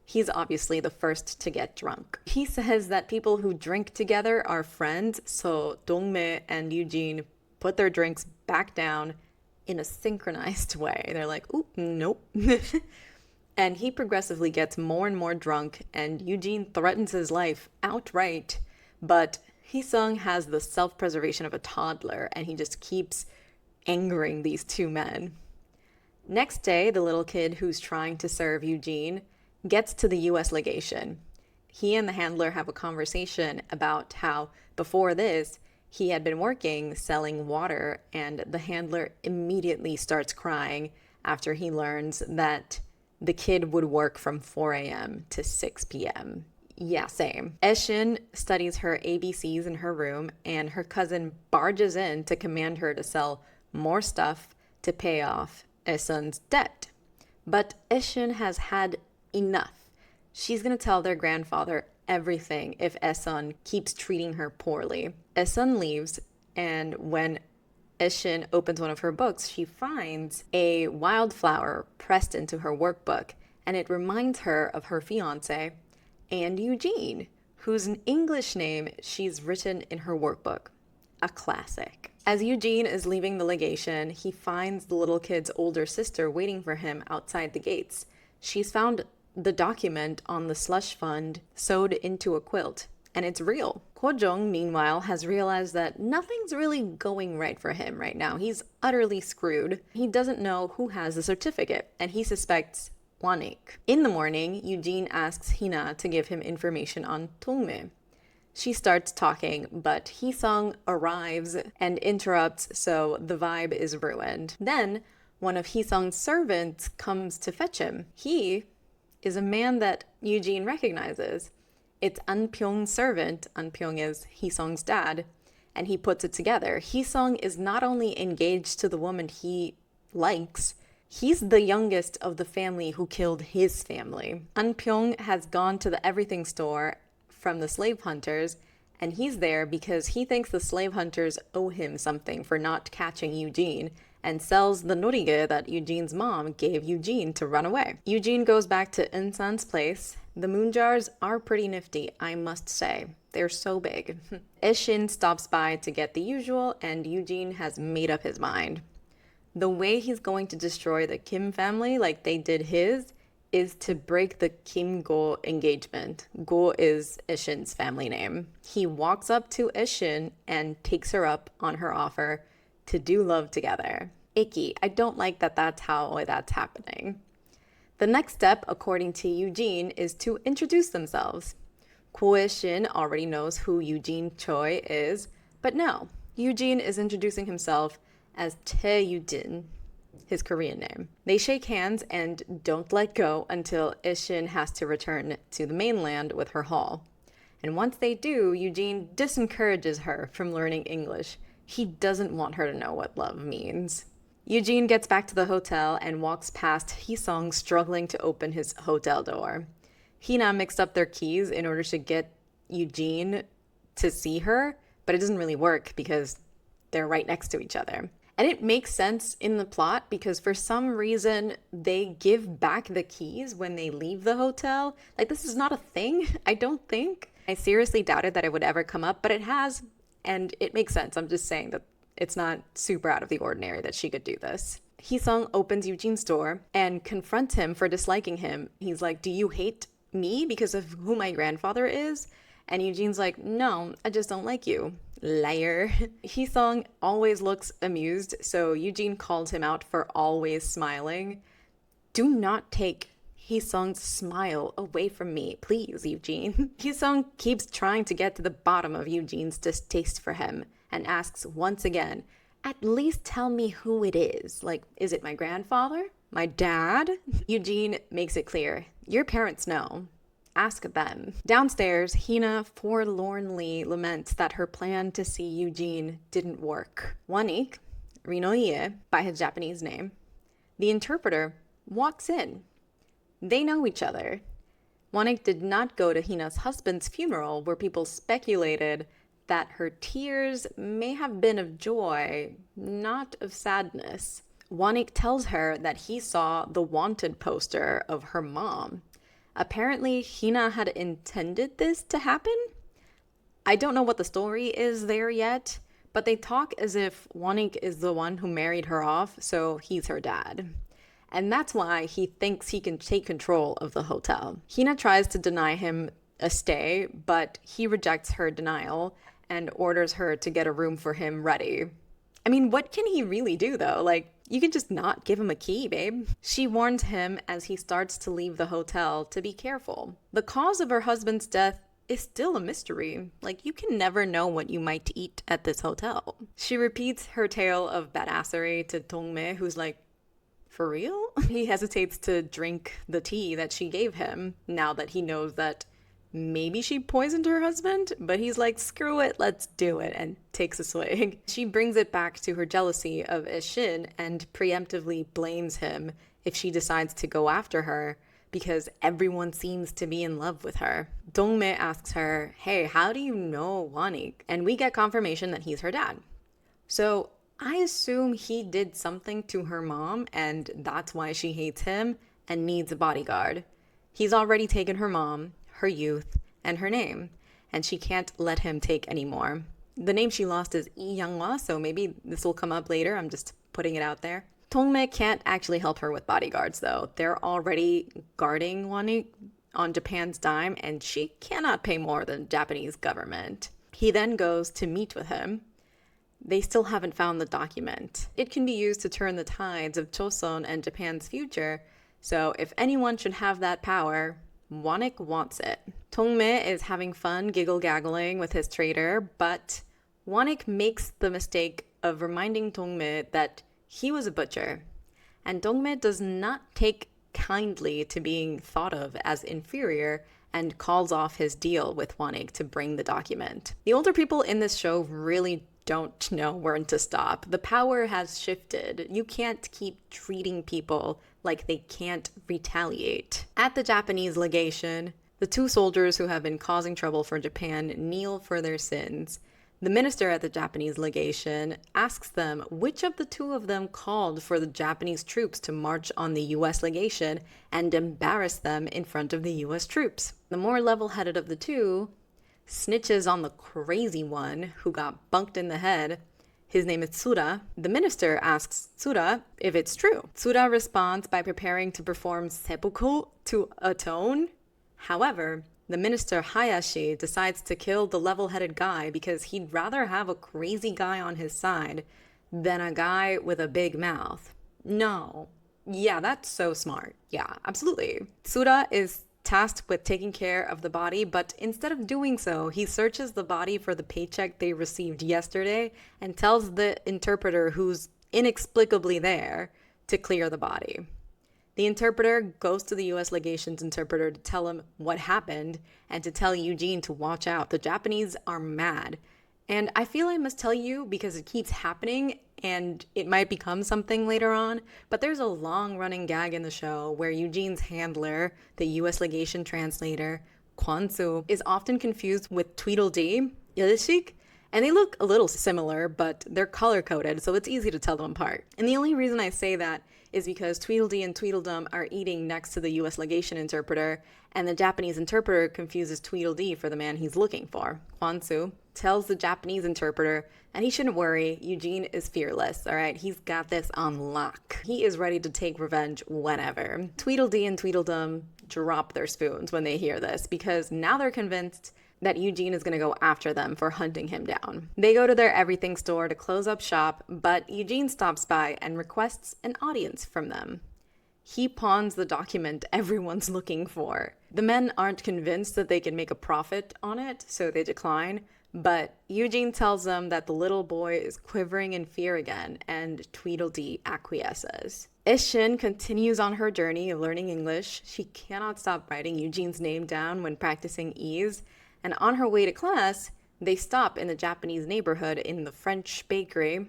He's obviously the first to get drunk. He says that people who drink together are friends, so Dongme and Eugene put their drinks back down in a synchronized way. They're like, oop, nope. And he progressively gets more and more drunk, and Eugene threatens his life outright. But Hee-sung has the self-preservation of a toddler, and he just keeps angering these two men. Next day, the little kid who's trying to serve Eugene gets to the US legation. He and the handler have a conversation about how, before this, he had been working selling water, and the handler immediately starts crying after he learns that the kid would work from 4 a.m. to 6 p.m. Yeah, same. Eshin studies her ABCs in her room, and her cousin barges in to command her to sell more stuff to pay off Esun's debt. But Eshin has had enough. She's going to tell their grandfather everything if Esun keeps treating her poorly. Esun leaves, and when Eshin opens one of her books, she finds a wildflower pressed into her workbook, and it reminds her of her fiancé and Eugene, whose English name she's written in her workbook. A classic. As Eugene is leaving the legation, he finds the little kid's older sister waiting for him outside the gates. She's found the document on the slush fund sewed into a quilt, and it's real. Ko Jung, meanwhile, has realized that nothing's really going right for him right now. He's utterly screwed. He doesn't know who has the certificate, and he suspects Wanik. In the morning, Eugene asks Hina to give him information on Dongme. She starts talking, but Hee-sung arrives and interrupts, so the vibe is ruined. Then, one of Hee-sung's servants comes to fetch him. He is a man that Eugene recognizes. It's An-pyong's servant. An-pyong is Hee-sung's dad, and he puts it together. Hee-sung is not only engaged to the woman he likes, he's the youngest of the family who killed his family. An-pyong has gone to the everything store from the slave hunters, and he's there because he thinks the slave hunters owe him something for not catching Eugene, and sells the norige that Eugene's mom gave Eugene to run away. Eugene goes back to Eunsan's place. The moon jars are pretty nifty, I must say. They're so big. Eshin stops by to get the usual, and Eugene has made up his mind. The way he's going to destroy the Kim family, like they did his, is to break the Kim Go engagement. Go is Eshin's family name. He walks up to Eshin and takes her up on her offer to do love together. Icky. I don't like that that's how that's happening. The next step, according to Eugene, is to introduce themselves. Ko Eshin already knows who Eugene Choi is, but no, Eugene is introducing himself as Tae Yujin, his Korean name. They shake hands and don't let go until Eshin has to return to the mainland with her haul. And once they do, Eugene disencourages her from learning English. He doesn't want her to know what love means. Eugene gets back to the hotel and walks past Hee-sung struggling to open his hotel door. Hina mixed up their keys in order to get Eugene to see her, but it doesn't really work because they're right next to each other. And it makes sense in the plot because for some reason they give back the keys when they leave the hotel. Like, this is not a thing, I don't think. I seriously doubted that it would ever come up, but it has, and it makes sense. I'm just saying that it's not super out of the ordinary that she could do this. Hee-sung opens Eugene's door and confronts him for disliking him. He's like, do you hate me because of who my grandfather is? And Eugene's like, no, I just don't like you. Liar. Hee-sung always looks amused, so Eugene calls him out for always smiling. Do not take Hee-sung's smile away from me, please, Eugene. Hee-sung keeps trying to get to the bottom of Eugene's distaste for him and asks once again, at least tell me who it is. Like, is it my grandfather? My dad? Eugene makes it clear. Your parents know. Ask them. Downstairs, Hina forlornly laments that her plan to see Eugene didn't work. Wanik, Rinoie, by his Japanese name, the interpreter, walks in. They know each other. Wanik did not go to Hina's husband's funeral, where people speculated that her tears may have been of joy, not of sadness. Wanik tells her that he saw the wanted poster of her mom. Apparently, Hina had intended this to happen. I don't know what the story is there yet, but they talk as if Wanik is the one who married her off, so he's her dad. And that's why he thinks he can take control of the hotel. Hina tries to deny him a stay, but he rejects her denial and orders her to get a room for him ready. I mean, what can he really do, though? Like, you can just not give him a key, babe. She warns him as he starts to leave the hotel to be careful. The cause of her husband's death is still a mystery. Like, you can never know what you might eat at this hotel. She repeats her tale of badassery to Dongme, who's like, for real? He hesitates to drink the tea that she gave him, now that he knows that maybe she poisoned her husband, but he's like, screw it, let's do it, and takes a swig. She brings it back to her jealousy of Ishin and preemptively blames him if she decides to go after her because everyone seems to be in love with her. Dongme asks her, hey, how do you know Wanik? And we get confirmation that he's her dad. So I assume he did something to her mom and that's why she hates him and needs a bodyguard. He's already taken her mom, her youth, and her name, and she can't let him take any more. The name she lost is Lee Young-hwa, so maybe this will come up later. I'm just putting it out there. Dongme can't actually help her with bodyguards, though. They're already guarding Wanik on Japan's dime, and she cannot pay more than the Japanese government. He then goes to meet with him. They still haven't found the document. It can be used to turn the tides of Choson and Japan's future, so if anyone should have that power, Wanik wants it. Dongme is having fun giggle-gaggling with his traitor, but Wanik makes the mistake of reminding Dongme that he was a butcher, and Dongme does not take kindly to being thought of as inferior and calls off his deal with Wanik to bring the document. The older people in this show really don't know when to stop. The power has shifted. You can't keep treating people like they can't retaliate. At the Japanese legation, the two soldiers who have been causing trouble for Japan kneel for their sins. The minister at the Japanese legation asks them which of the two of them called for the Japanese troops to march on the US legation and embarrass them in front of the US troops. The more level-headed of the two snitches on the crazy one who got bunked in the head. His name is Tsura. The minister asks Tsura if it's true. Tsura responds by preparing to perform seppuku to atone. However, the minister Hayashi decides to kill the level-headed guy because he'd rather have a crazy guy on his side than a guy with a big mouth. No. Yeah, that's so smart. Yeah, absolutely. Tsura is tasked with taking care of the body, but instead of doing so, he searches the body for the paycheck they received yesterday and tells the interpreter who's inexplicably there to clear the body. The interpreter goes to the US legation's interpreter to tell him what happened and to tell Eugene to watch out. The Japanese are mad. And I feel I must tell you because it keeps happening and it might become something later on, but there's a long-running gag in the show where Eugene's handler, the US legation translator, Kwansu, is often confused with Tweedledee, Yelishik, And they look a little similar, but they're color-coded, so it's easy to tell them apart. And the only reason I say that is because Tweedledee and Tweedledum are eating next to the US legation interpreter, and the Japanese interpreter confuses Tweedledee for the man he's looking for. Hwansu tells the Japanese interpreter that he shouldn't worry, Eugene is fearless, alright? He's got this on lock. He is ready to take revenge whenever. Tweedledee and Tweedledum drop their spoons when they hear this, because now they're convinced that Eugene is going to go after them for hunting him down. They go to their everything store to close up shop, but Eugene stops by and requests an audience from them. He pawns the document everyone's looking for. The men aren't convinced that they can make a profit on it, so they decline, but Eugene tells them that the little boy is quivering in fear again, and Tweedledee acquiesces. Ishin continues on her journey of learning English. She cannot stop writing Eugene's name down when practicing ease, and on her way to class, they stop in the Japanese neighborhood in the French bakery.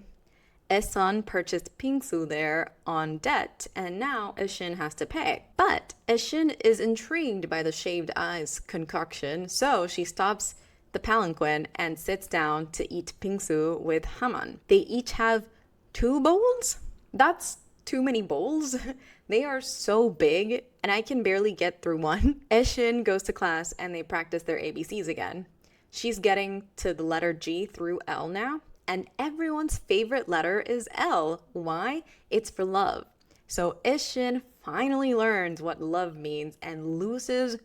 Esun purchased pingsu there on debt, and now Ishin has to pay. But Ishin is intrigued by the shaved eyes concoction, so she stops the palanquin and sits down to eat pingsu with Haman. They each have 2 bowls? That's too many bowls. They are so big, and I can barely get through one. Ishin goes to class, and they practice their ABCs again. She's getting to the letter G through L now, and everyone's favorite letter is L. Why? It's for love. So Ishin finally learns what love means and loses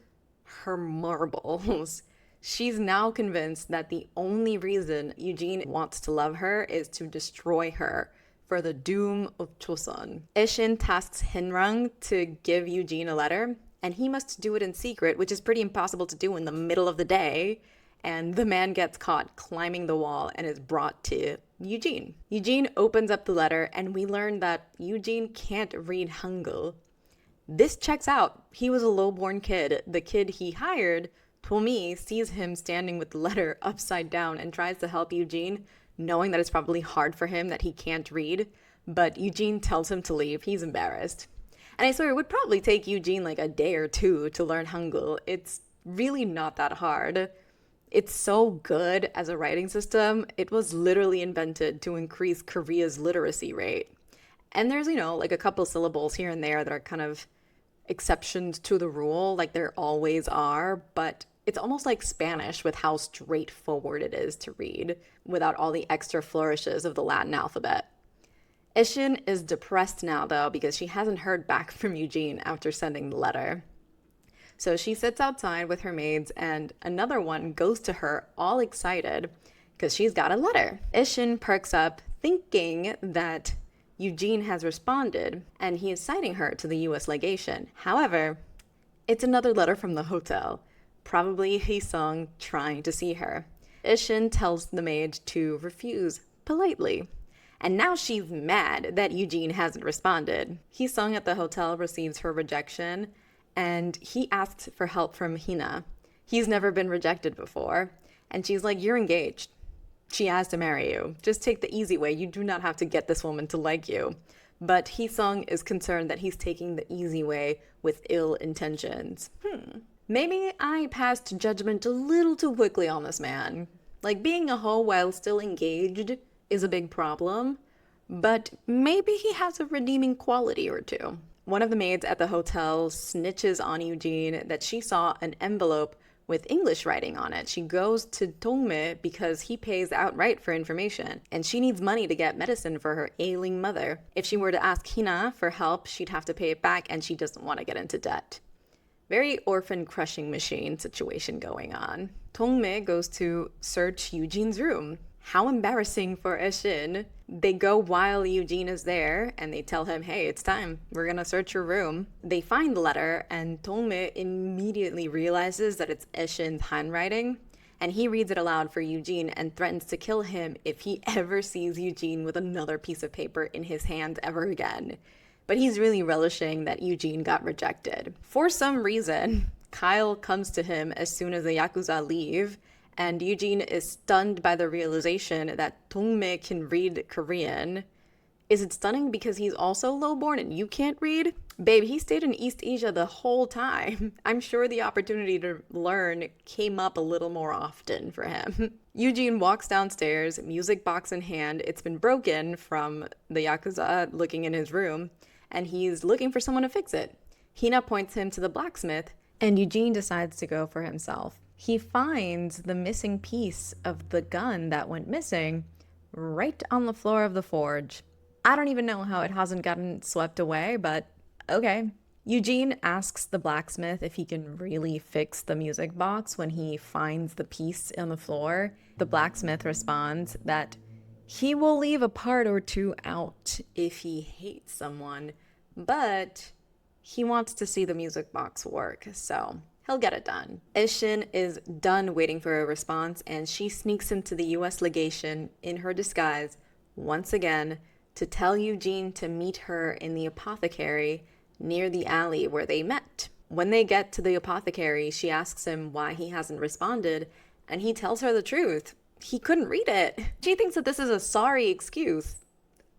her marbles. She's now convinced that the only reason Eugene wants to love her is to destroy her for the doom of Chosun. Ishin tasks Hinrang to give Eugene a letter, and he must do it in secret, which is pretty impossible to do in the middle of the day. And the man gets caught climbing the wall and is brought to Eugene. Eugene opens up the letter, and we learn that Eugene can't read Hangul. This checks out. He was a lowborn kid. The kid he hired, Tomi, sees him standing with the letter upside down and tries to help Eugene, knowing that it's probably hard for him that he can't read, but Eugene tells him to leave. He's embarrassed. And I swear it would probably take Eugene like a day or 2 to learn Hangul. It's really not that hard. It's so good as a writing system. It was literally invented to increase Korea's literacy rate. And there's, like a couple syllables here and there that are kind of exceptions to the rule, like there always are, but it's almost like Spanish with how straightforward it is to read without all the extra flourishes of the Latin alphabet. Ishin is depressed now, though, because she hasn't heard back from Eugene after sending the letter. So she sits outside with her maids, and another one goes to her all excited because she's got a letter. Ishin perks up, thinking that Eugene has responded, and he is citing her to the US legation. However, it's another letter from the hotel. Probably Hee-sung trying to see her. Ishin tells the maid to refuse politely. And now she's mad that Eugene hasn't responded. Hee-sung at the hotel receives her rejection, and he asks for help from Hina. He's never been rejected before. And she's like, you're engaged. She has to marry you. Just take the easy way. You do not have to get this woman to like you. But Hee-sung is concerned that he's taking the easy way with ill intentions. Maybe I passed judgment a little too quickly on this man. Like, being a hoe while still engaged is a big problem, but maybe he has a redeeming quality or 2. One of the maids at the hotel snitches on Eugene that she saw an envelope with English writing on it. She goes to Dongme because he pays outright for information, and she needs money to get medicine for her ailing mother. If she were to ask Hina for help, she'd have to pay it back, and she doesn't want to get into debt. Very orphan crushing machine situation going on. Dongme goes to search Eugene's room. How embarrassing for Ishin. They go while Eugene is there, and they tell him, hey, it's time. We're gonna search your room. They find the letter, and Dongme immediately realizes that it's Ishin's handwriting, and he reads it aloud for Eugene and threatens to kill him if he ever sees Eugene with another piece of paper in his hand ever again. But he's really relishing that Eugene got rejected. For some reason, Kyle comes to him as soon as the Yakuza leave, and Eugene is stunned by the realization that Dongme can read Korean. Is it stunning because he's also lowborn and you can't read? Babe, he stayed in East Asia the whole time. I'm sure the opportunity to learn came up a little more often for him. Eugene walks downstairs, music box in hand. It's been broken from the Yakuza looking in his room, and he's looking for someone to fix it. Hina points him to the blacksmith, and Eugene decides to go for himself. He finds the missing piece of the gun that went missing right on the floor of the forge. I don't even know how it hasn't gotten swept away, but okay. Eugene asks the blacksmith if he can really fix the music box when he finds the piece on the floor. The blacksmith responds that he will leave a part or two out if he hates someone, but he wants to see the music box work, so he'll get it done. Ishin is done waiting for a response, and she sneaks into the US legation in her disguise once again to tell Eugene to meet her in the apothecary near the alley where they met. When they get to the apothecary, she asks him why he hasn't responded, and he tells her the truth. He couldn't read it. She thinks that this is a sorry excuse.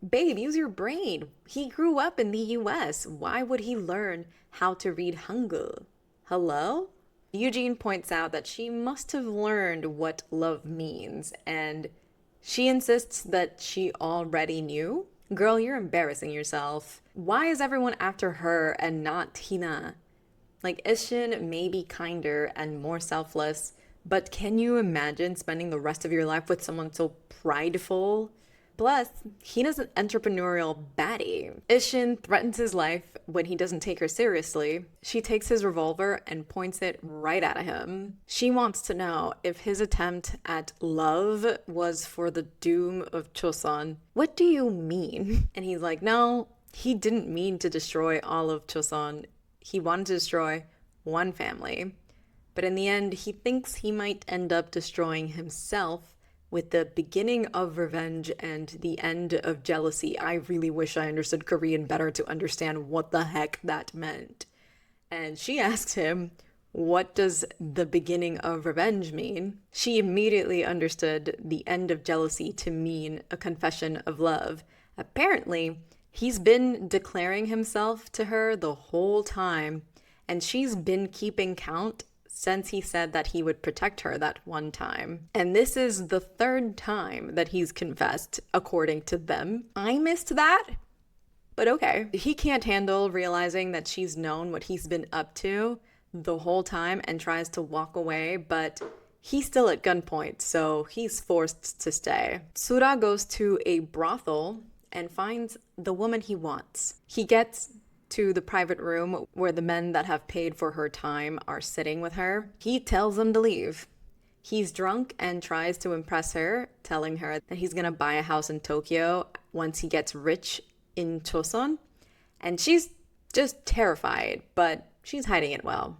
Babe, use your brain. He grew up in the US. Why would he learn how to read Hangul? Hello? Eugene points out that she must have learned what love means, and she insists that she already knew. Girl, you're embarrassing yourself. Why is everyone after her and not Hina? Like, Ishin may be kinder and more selfless, but can you imagine spending the rest of your life with someone so prideful? Plus, Hina's an entrepreneurial baddie. Ishin threatens his life when he doesn't take her seriously. She takes his revolver and points it right at him. She wants to know if his attempt at love was for the doom of Chosun. What do you mean? And he's like, no, he didn't mean to destroy all of Chosun. He wanted to destroy one family. But in the end, he thinks he might end up destroying himself with the beginning of revenge and the end of jealousy. I really wish I understood Korean better to understand what the heck that meant. And she asks him, what does the beginning of revenge mean? She immediately understood the end of jealousy to mean a confession of love. Apparently, he's been declaring himself to her the whole time, and she's been keeping count since he said that he would protect her that one time. And this is the third time that he's confessed, according to them. I missed that, but okay. He can't handle realizing that she's known what he's been up to the whole time and tries to walk away, but he's still at gunpoint, so he's forced to stay. Sura goes to a brothel and finds the woman he wants. He gets to the private room where the men that have paid for her time are sitting with her. He tells them to leave. He's drunk and tries to impress her, telling her that he's gonna buy a house in Tokyo once he gets rich in Chosun. And she's just terrified, but she's hiding it well.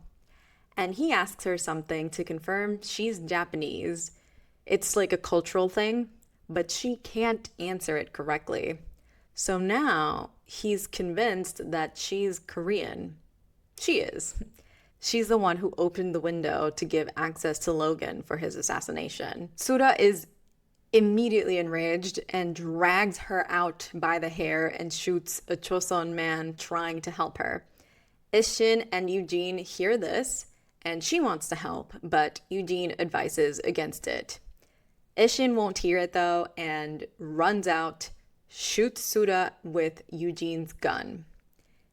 And he asks her something to confirm she's Japanese. It's like a cultural thing, but she can't answer it correctly. So now he's convinced that she's Korean. She is. She's the one who opened the window to give access to Logan for his assassination. Sura is immediately enraged and drags her out by the hair and shoots a Chosun man trying to help her. Ishin and Eugene hear this, and she wants to help, but Eugene advises against it. Ishin won't hear it though and runs out, shoots Sura with Eugene's gun.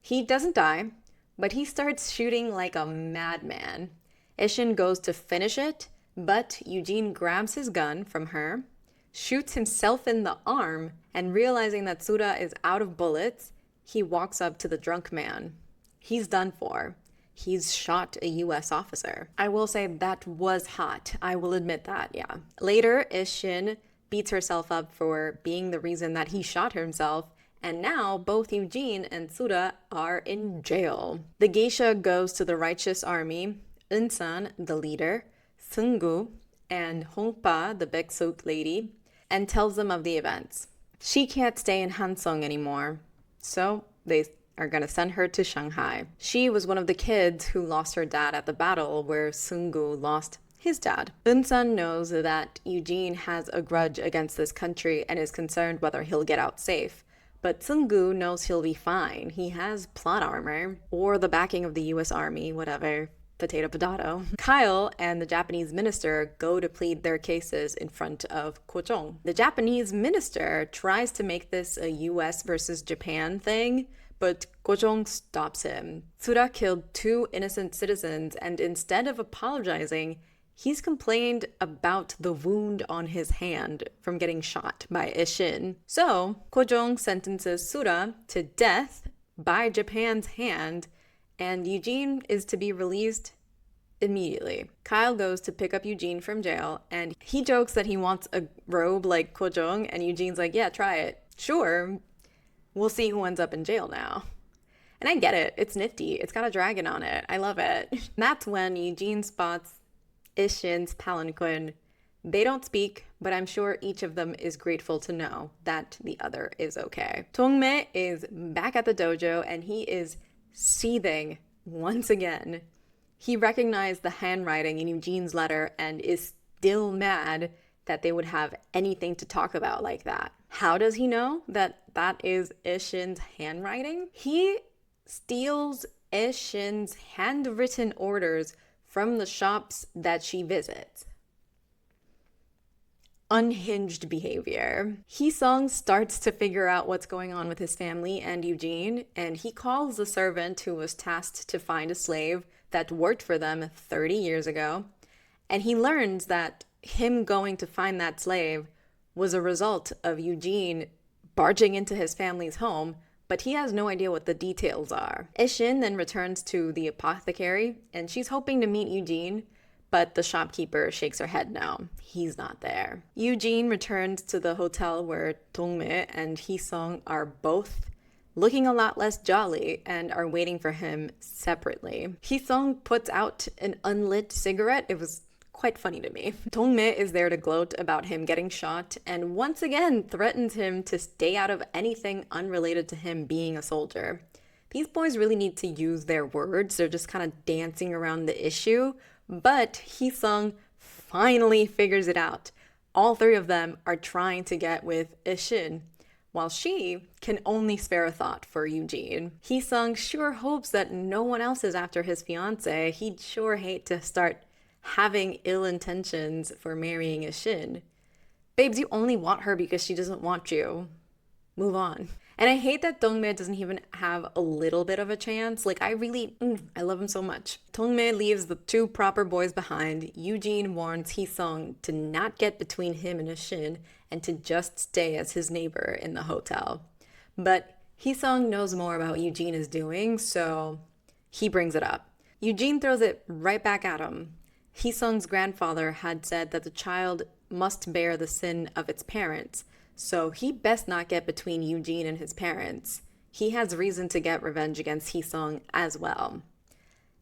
He doesn't die, but he starts shooting like a madman. Ishin goes to finish it, but Eugene grabs his gun from her, shoots himself in the arm, and realizing that Sura is out of bullets, he walks up to the drunk man. He's done for. He's shot a US officer. I will say that was hot. I will admit that, yeah. Later, Ishin beats herself up for being the reason that he shot himself, and now both Eugene and Sura are in jail. The geisha goes to the righteous army, Eunsan, the leader, Seunggu, and Hongpa, the big suit lady, and tells them of the events. She can't stay in Hansong anymore, so they are going to send her to Shanghai. She was one of the kids who lost her dad at the battle where Seunggu lost his dad. Eunsan knows that Eugene has a grudge against this country and is concerned whether he'll get out safe. But Seung-gu knows he'll be fine. He has plot armor, or the backing of the US Army, whatever. Potato, potato. Kyle and the Japanese minister go to plead their cases in front of Ko-jong. The Japanese minister tries to make this a US versus Japan thing, but Ko-jong stops him. Sura killed 2 innocent citizens, and instead of apologizing, he's complained about the wound on his hand from getting shot by Ishin. So, Ko-jong sentences Sura to death by Japan's hand, and Eugene is to be released immediately. Kyle goes to pick up Eugene from jail, and he jokes that he wants a robe like Ko-jong, and Eugene's like, yeah, try it. Sure, we'll see who ends up in jail now. And I get it. It's nifty. It's got a dragon on it. I love it. And that's when Eugene spots Ishin's palanquin. They don't speak, but I'm sure each of them is grateful to know that the other is okay. Dongme is back at the dojo, and he is seething once again. He recognized the handwriting in Eugene's letter and is still mad that they would have anything to talk about like that. How does he know that that is Ishin's handwriting? He steals Ishin's handwritten orders from the shops that she visits. Unhinged behavior. Hee-sung starts to figure out what's going on with his family and Eugene, and he calls the servant who was tasked to find a slave that worked for them 30 years ago, and he learns that him going to find that slave was a result of Eugene barging into his family's home, but he has no idea what the details are. Ishin then returns to the apothecary, and she's hoping to meet Eugene, but the shopkeeper shakes her head no. He's not there. Eugene returns to the hotel where Dongme and Hee-sung are both looking a lot less jolly and are waiting for him separately. Hee-sung puts out an unlit cigarette. It was quite funny to me. Dongme is there to gloat about him getting shot and once again threatens him to stay out of anything unrelated to him being a soldier. These boys really need to use their words. They're just kind of dancing around the issue. But Hee-sung finally figures it out. All 3 of them are trying to get with Ishin, while she can only spare a thought for Eugene. Hee-sung sure hopes that no one else is after his fiancé. He'd sure hate to start having ill intentions for marrying Ishin. Babes, you only want her because she doesn't want you. Move on. And I hate that Dongme doesn't even have a little bit of a chance. Like, I love him so much. Dongme leaves the 2 proper boys behind. Eugene warns Hee-sung to not get between him and Ishin and to just stay as his neighbor in the hotel. But Hee-sung knows more about what Eugene is doing, so he brings it up. Eugene throws it right back at him. Hee-sung's grandfather had said that the child must bear the sin of its parents, so he best not get between Eugene and his parents. He has reason to get revenge against Hee-sung as well.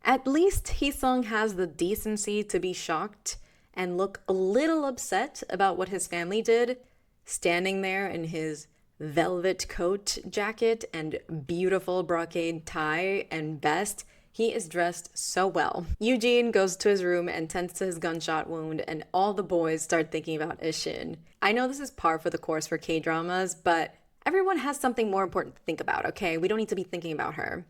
At least Hee-sung has the decency to be shocked and look a little upset about what his family did, standing there in his velvet coat jacket and beautiful brocade tie and vest. He is dressed so well. Eugene goes to his room and tends to his gunshot wound, and all the boys start thinking about Ishin. I know this is par for the course for K-dramas, but everyone has something more important to think about, okay? We don't need to be thinking about her.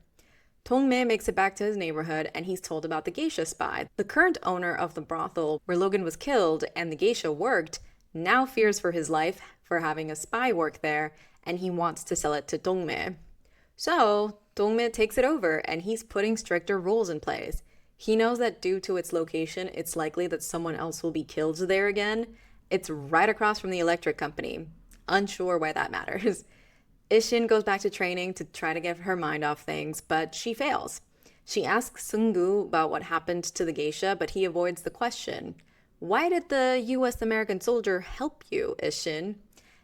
Dongme makes it back to his neighborhood, and he's told about the geisha spy. The current owner of the brothel where Logan was killed and the geisha worked now fears for his life for having a spy work there, and he wants to sell it to Dongme. So Dongme takes it over, and he's putting stricter rules in place. He knows that due to its location, it's likely that someone else will be killed there again. It's right across from the electric company. Unsure why that matters. Ishin goes back to training to try to get her mind off things, but she fails. She asks Seung-gu about what happened to the geisha, but he avoids the question. Why did the US-American soldier help you, Ishin?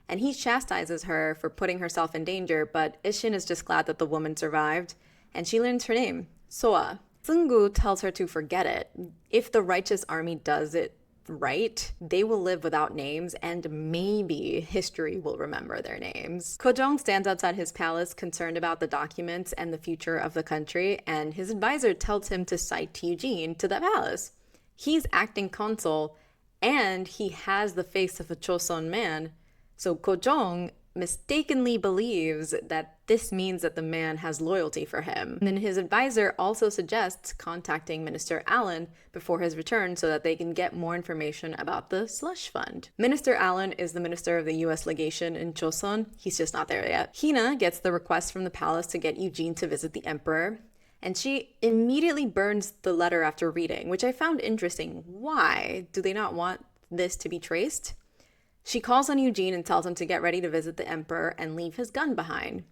And he chastises her for putting herself in danger, but Ishin is just glad that the woman survived, and she learns her name, Soa. Seung-gu tells her to forget it. If the righteous army does it right, they will live without names, and maybe history will remember their names. Ko-jong stands outside his palace, concerned about the documents and the future of the country, and his advisor tells him to cite Eugene to the palace. He's acting consul, and he has the face of a Choson man, so Ko-jong mistakenly believes that this means that the man has loyalty for him. And then his advisor also suggests contacting Minister Allen before his return so that they can get more information about the slush fund. Minister Allen is the minister of the US legation in Chosun. He's just not there yet. Hina gets the request from the palace to get Eugene to visit the emperor, and she immediately burns the letter after reading, which I found interesting. Why? Do they not want this to be traced? She calls on Eugene and tells him to get ready to visit the emperor and leave his gun behind.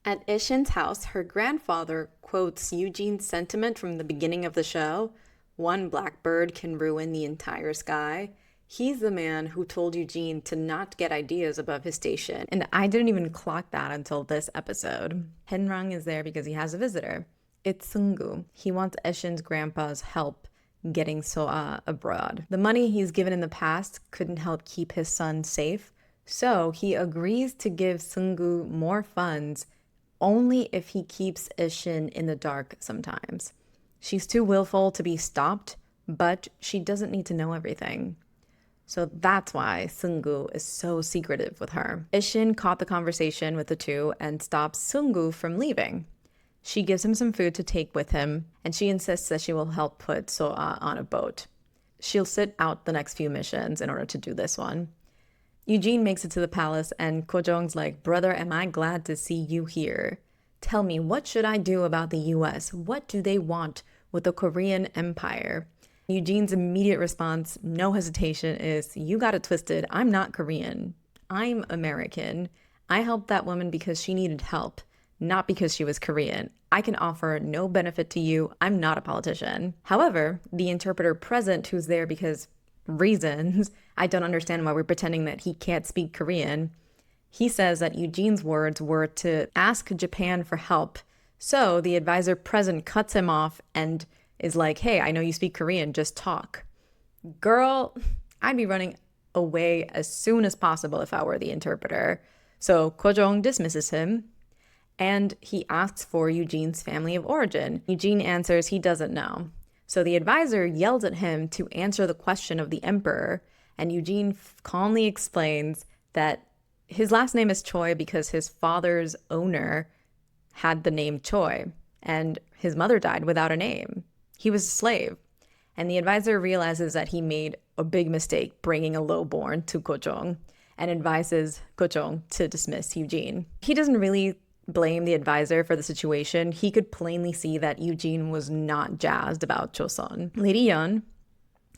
At Ishin's house, her grandfather quotes Eugene's sentiment from the beginning of the show: "One blackbird can ruin the entire sky." He's the man who told Eugene to not get ideas above his station. And I didn't even clock that until this episode. Henrang is there because he has a visitor. It's Sungu. He wants Ishin's grandpa's help getting Soa abroad. The money he's given in the past couldn't help keep his son safe, so he agrees to give Sungu more funds only if he keeps Ishin in the dark sometimes. She's too willful to be stopped, but she doesn't need to know everything. So that's why Sungu is so secretive with her. Ishin caught the conversation with the two and stops Sungu from leaving. She gives him some food to take with him, and she insists that she will help put Soa on a boat. She'll sit out the next few missions in order to do this one. Eugene makes it to the palace, and Kojong's like, "Brother, am I glad to see you here. Tell me, what should I do about the US? What do they want with the Korean Empire?" Eugene's immediate response, no hesitation, is, "You got it twisted. I'm not Korean. I'm American. I helped that woman because she needed help, not because she was Korean. I can offer no benefit to you. I'm not a politician." However, the interpreter present, who's there because reasons, I don't understand why we're pretending that he can't speak Korean, he says that Eugene's words were to ask Japan for help. So the advisor present cuts him off and is like, "Hey, I know you speak Korean, just talk." Girl, I'd be running away as soon as possible if I were the interpreter. So Kojong dismisses him, and he asks for Eugene's family of origin. Eugene answers he doesn't know. So the advisor yells at him to answer the question of the emperor, and Eugene calmly explains that his last name is Choi because his father's owner had the name Choi, and his mother died without a name. He was a slave. And the advisor realizes that he made a big mistake bringing a lowborn to Kojong and advises Kojong to dismiss Eugene. He doesn't really blame the advisor for the situation. He could plainly see that Eugene was not jazzed about Chosun. Lady Yun,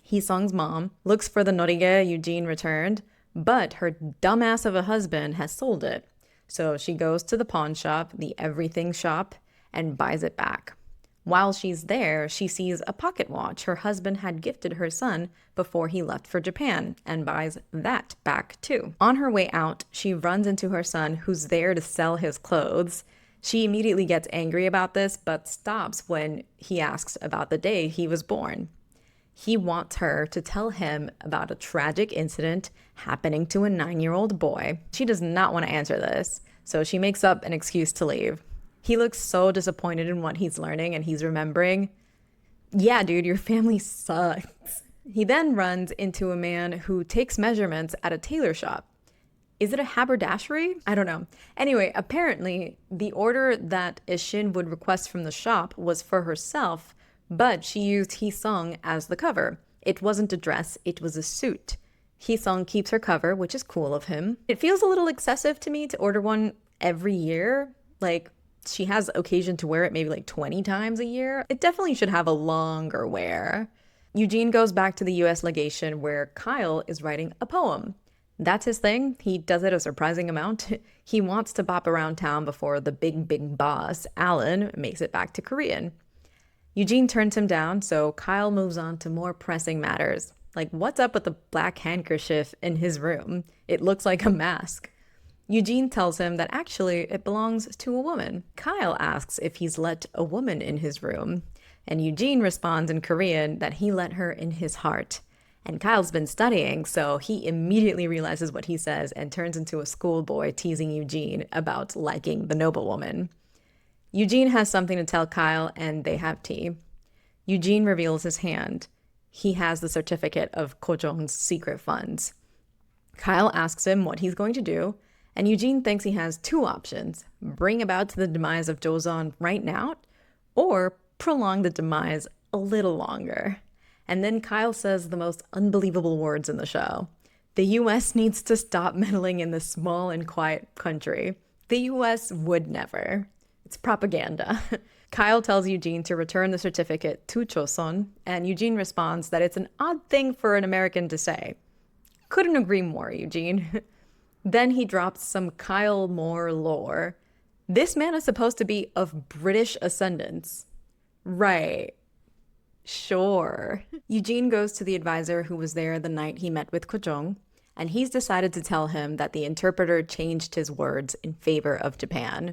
Hee-sung's mom, looks for the norige Eugene returned, but her dumbass of a husband has sold it. So she goes to the pawn shop, the everything shop, and buys it back. While she's there, she sees a pocket watch her husband had gifted her son before he left for Japan, and buys that back too. On her way out, she runs into her son, who's there to sell his clothes. She immediately gets angry about this, but stops when he asks about the day he was born. He wants her to tell him about a tragic incident happening to a 9-year-old boy. She does not want to answer this, so she makes up an excuse to leave. He looks so disappointed in what he's learning and he's remembering. Yeah, dude, your family sucks. He then runs into a man who takes measurements at a tailor shop. Is it a haberdashery? I don't know. Anyway, apparently the order that Ishin would request from the shop was for herself, but she used Hee-sung as the cover. It wasn't a dress, it was a suit. Hee-sung keeps her cover, which is cool of him. It feels a little excessive to me to order one every year. Like, she has occasion to wear it maybe like 20 times a year. It definitely should have a longer wear. Eugene goes back to the US legation where Kyle is writing a poem. That's his thing. He does it a surprising amount. He wants to bop around town before the big boss, Alan, makes it back to Korean. Eugene turns him down, so Kyle moves on to more pressing matters. Like, what's up with the black handkerchief in his room? It looks like a mask. Eugene tells him that actually it belongs to a woman. Kyle asks if he's let a woman in his room, and Eugene responds in Korean that he let her in his heart. And Kyle's been studying, so he immediately realizes what he says and turns into a schoolboy teasing Eugene about liking the noblewoman. Eugene has something to tell Kyle, and they have tea. Eugene reveals his hand. He has the certificate of Kojong's secret funds. Kyle asks him what he's going to do, And Eugene thinks he has two options: bring about the demise of Joseon right now, or prolong the demise a little longer. And then Kyle says the most unbelievable words in the show. The US needs to stop meddling in this small and quiet country. The US would never. It's propaganda. Kyle tells Eugene to return the certificate to Chosun, and Eugene responds that it's an odd thing for an American to say. Couldn't agree more, Eugene. Then he drops some Kyle Moore lore. This man is supposed to be of British ascendance. Right. Sure. Eugene goes to the advisor who was there the night he met with Ko-jong, and he's decided to tell him that the interpreter changed his words in favor of Japan.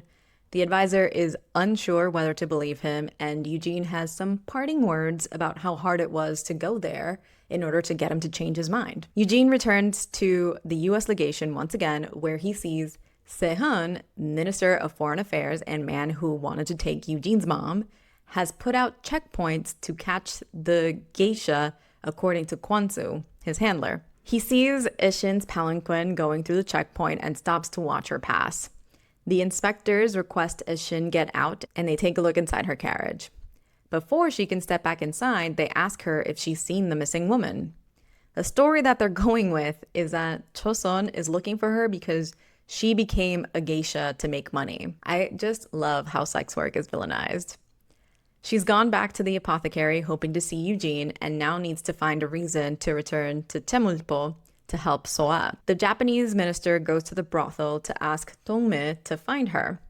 The advisor is unsure whether to believe him, and Eugene has some parting words about how hard it was to go there in order to get him to change his mind. Eugene returns to the US legation once again, where he sees Sehun, Minister of Foreign Affairs and man who wanted to take Eugene's mom, has put out checkpoints to catch the geisha, according to Kwansu, his handler. He sees Ishin's palanquin going through the checkpoint and stops to watch her pass. The inspectors request Ishin get out, and they take a look inside her carriage. Before she can step back inside, they ask her if she's seen the missing woman. The story that they're going with is that Chosun is looking for her because she became a geisha to make money. I just love how sex work is villainized. She's gone back to the apothecary hoping to see Eugene and now needs to find a reason to return to Temulpo to help Soa. The Japanese minister goes to the brothel to ask Dongme to find her.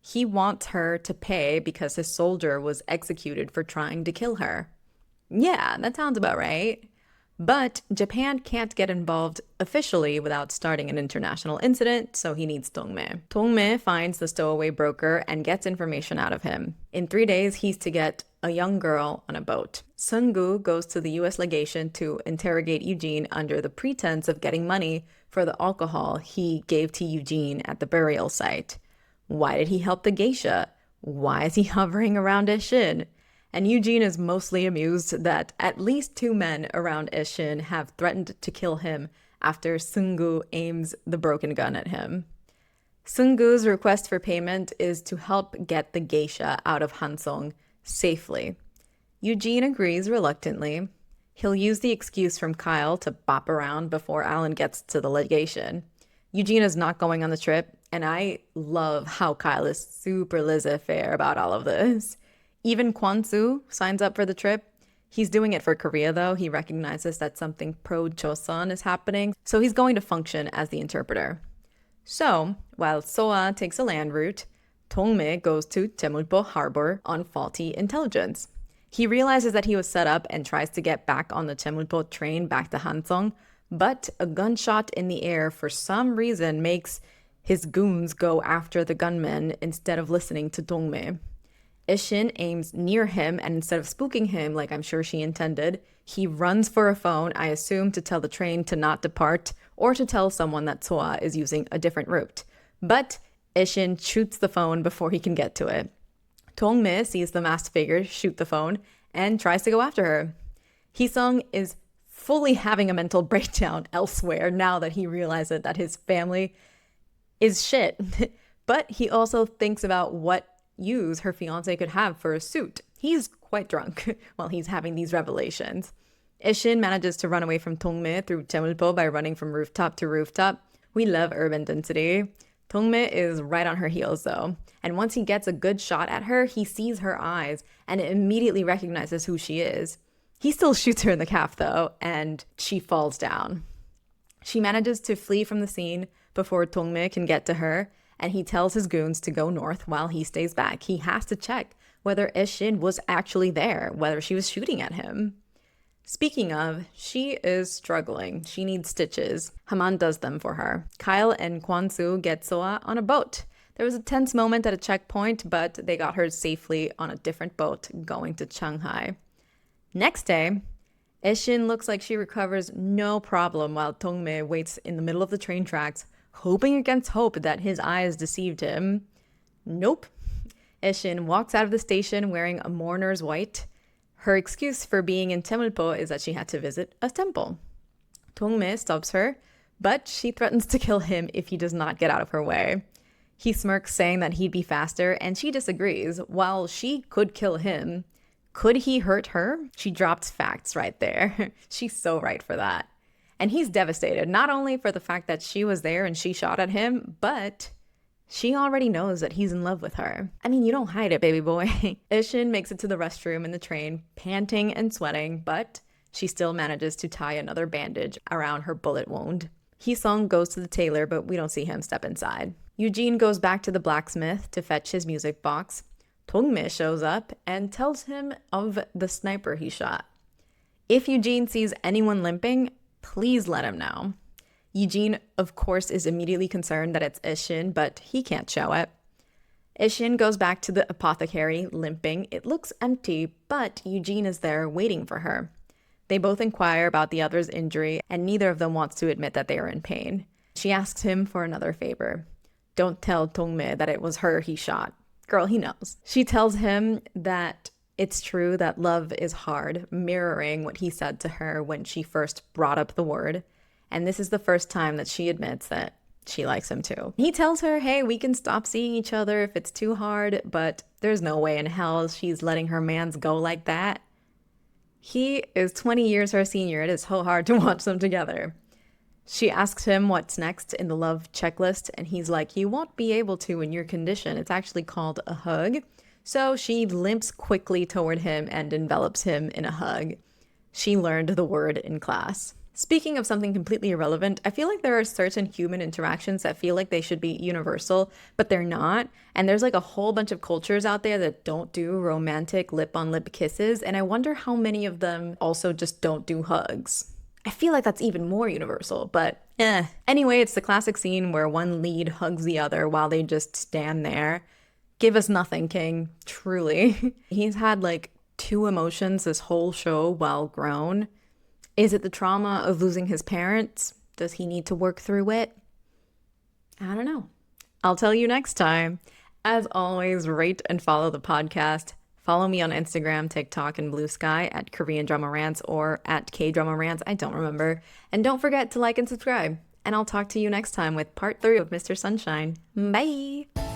He wants her to pay because his soldier was executed for trying to kill her. Yeah, that sounds about right. But Japan can't get involved officially without starting an international incident, so he needs Dongme. Dongme finds the stowaway broker and gets information out of him. In 3 days, he's to get a young girl on a boat. Sungu goes to the US legation to interrogate Eugene under the pretense of getting money for the alcohol he gave to Eugene at the burial site. Why did he help the geisha? Why is he hovering around Ishin? And Eugene is mostly amused that at least 2 men around Ishin have threatened to kill him after Sungu aims the broken gun at him. Sungu's request for payment is to help get the geisha out of Hansong safely. Eugene agrees reluctantly. He'll use the excuse from Kyle to bop around before Alan gets to the legation. Eugene is not going on the trip, and I love how Kyle is super laissez-faire about all of this. Even Kwansu signs up for the trip. He's doing it for Korea, though. He recognizes that something pro-Chosun is happening, so he's going to function as the interpreter. So, while Soa takes a land route, Dongme goes to Temulpo Harbor on faulty intelligence. He realizes that he was set up and tries to get back on the Temulpo train back to Hansong, but a gunshot in the air for some reason makes his goons go after the gunmen instead of listening to Dongme. Ishin aims near him, and instead of spooking him like I'm sure she intended, he runs for a phone, I assume to tell the train to not depart or to tell someone that Soa is using a different route. But Ishin shoots the phone before he can get to it. Dongme sees the masked figure shoot the phone and tries to go after her. Hisung is fully having a mental breakdown elsewhere now that he realizes that his family is shit. But he also thinks about what use her fiance could have for a suit. He's quite drunk while he's having these revelations. Ishin manages to run away from Dongme through Temulpo by running from rooftop to rooftop. We love urban density. Dongme is right on her heels though, and once he gets a good shot at her, he sees her eyes and immediately recognizes who she is. He still shoots her in the calf though, and she falls down. She manages to flee from the scene before Dongme can get to her, and he tells his goons to go north while he stays back. He has to check whether Ishin was actually there, whether she was shooting at him. Speaking of, she is struggling. She needs stitches. Haman does them for her. Kyle and Kwansu get Soa on a boat. There was a tense moment at a checkpoint, but they got her safely on a different boat going to Shanghai. Next day, Ishin looks like she recovers no problem while Dongme waits in the middle of the train tracks, hoping against hope that his eyes deceived him. Nope. Ishin walks out of the station wearing a mourner's white. Her excuse for being in Temulpo is that she had to visit a temple. Dongme stops her, but she threatens to kill him if he does not get out of her way. He smirks, saying that he'd be faster, and she disagrees. While she could kill him, could he hurt her? She dropped facts right there. She's so right for that. And he's devastated, not only for the fact that she was there and she shot at him, but she already knows that he's in love with her. I mean, you don't hide it, baby boy. Ishin makes it to the restroom in the train, panting and sweating, but she still manages to tie another bandage around her bullet wound. Hee-sung goes to the tailor, but we don't see him step inside. Eugene goes back to the blacksmith to fetch his music box. Dong-mi shows up and tells him of the sniper he shot. If Eugene sees anyone limping, please let him know. Eugene, of course, is immediately concerned that it's Ishin, but he can't show it. Ishin goes back to the apothecary, limping. It looks empty, but Eugene is there waiting for her. They both inquire about the other's injury, and neither of them wants to admit that they are in pain. She asks him for another favor. Don't tell Dong-mi that it was her he shot. Girl, he knows. She tells him that it's true that love is hard, mirroring what he said to her when she first brought up the word. And this is the first time that she admits that she likes him too. He tells her, hey, we can stop seeing each other if it's too hard, but there's no way in hell she's letting her mans go like that. He is 20 years her senior. It is so hard to watch them together. She asks him what's next in the love checklist, and he's like, you won't be able to in your condition. It's actually called a hug. So she limps quickly toward him and envelops him in a hug. She learned the word in class. Speaking of something completely irrelevant, I feel like there are certain human interactions that feel like they should be universal, but they're not. And there's like a whole bunch of cultures out there that don't do romantic lip-on-lip kisses, and I wonder how many of them also just don't do hugs. I feel like that's even more universal, but Anyway, it's the classic scene where one lead hugs the other while they just stand there. Give us nothing, King. Truly. He's had like 2 emotions this whole show while grown. Is it the trauma of losing his parents? Does he need to work through it? I don't know. I'll tell you next time. As always, rate and follow the podcast. Follow me on Instagram, TikTok, and Bluesky at KoreanDrama Rants or at KDrama Rants. I don't remember. And don't forget to like and subscribe. And I'll talk to you next time with part 3 of Mr. Sunshine. Bye!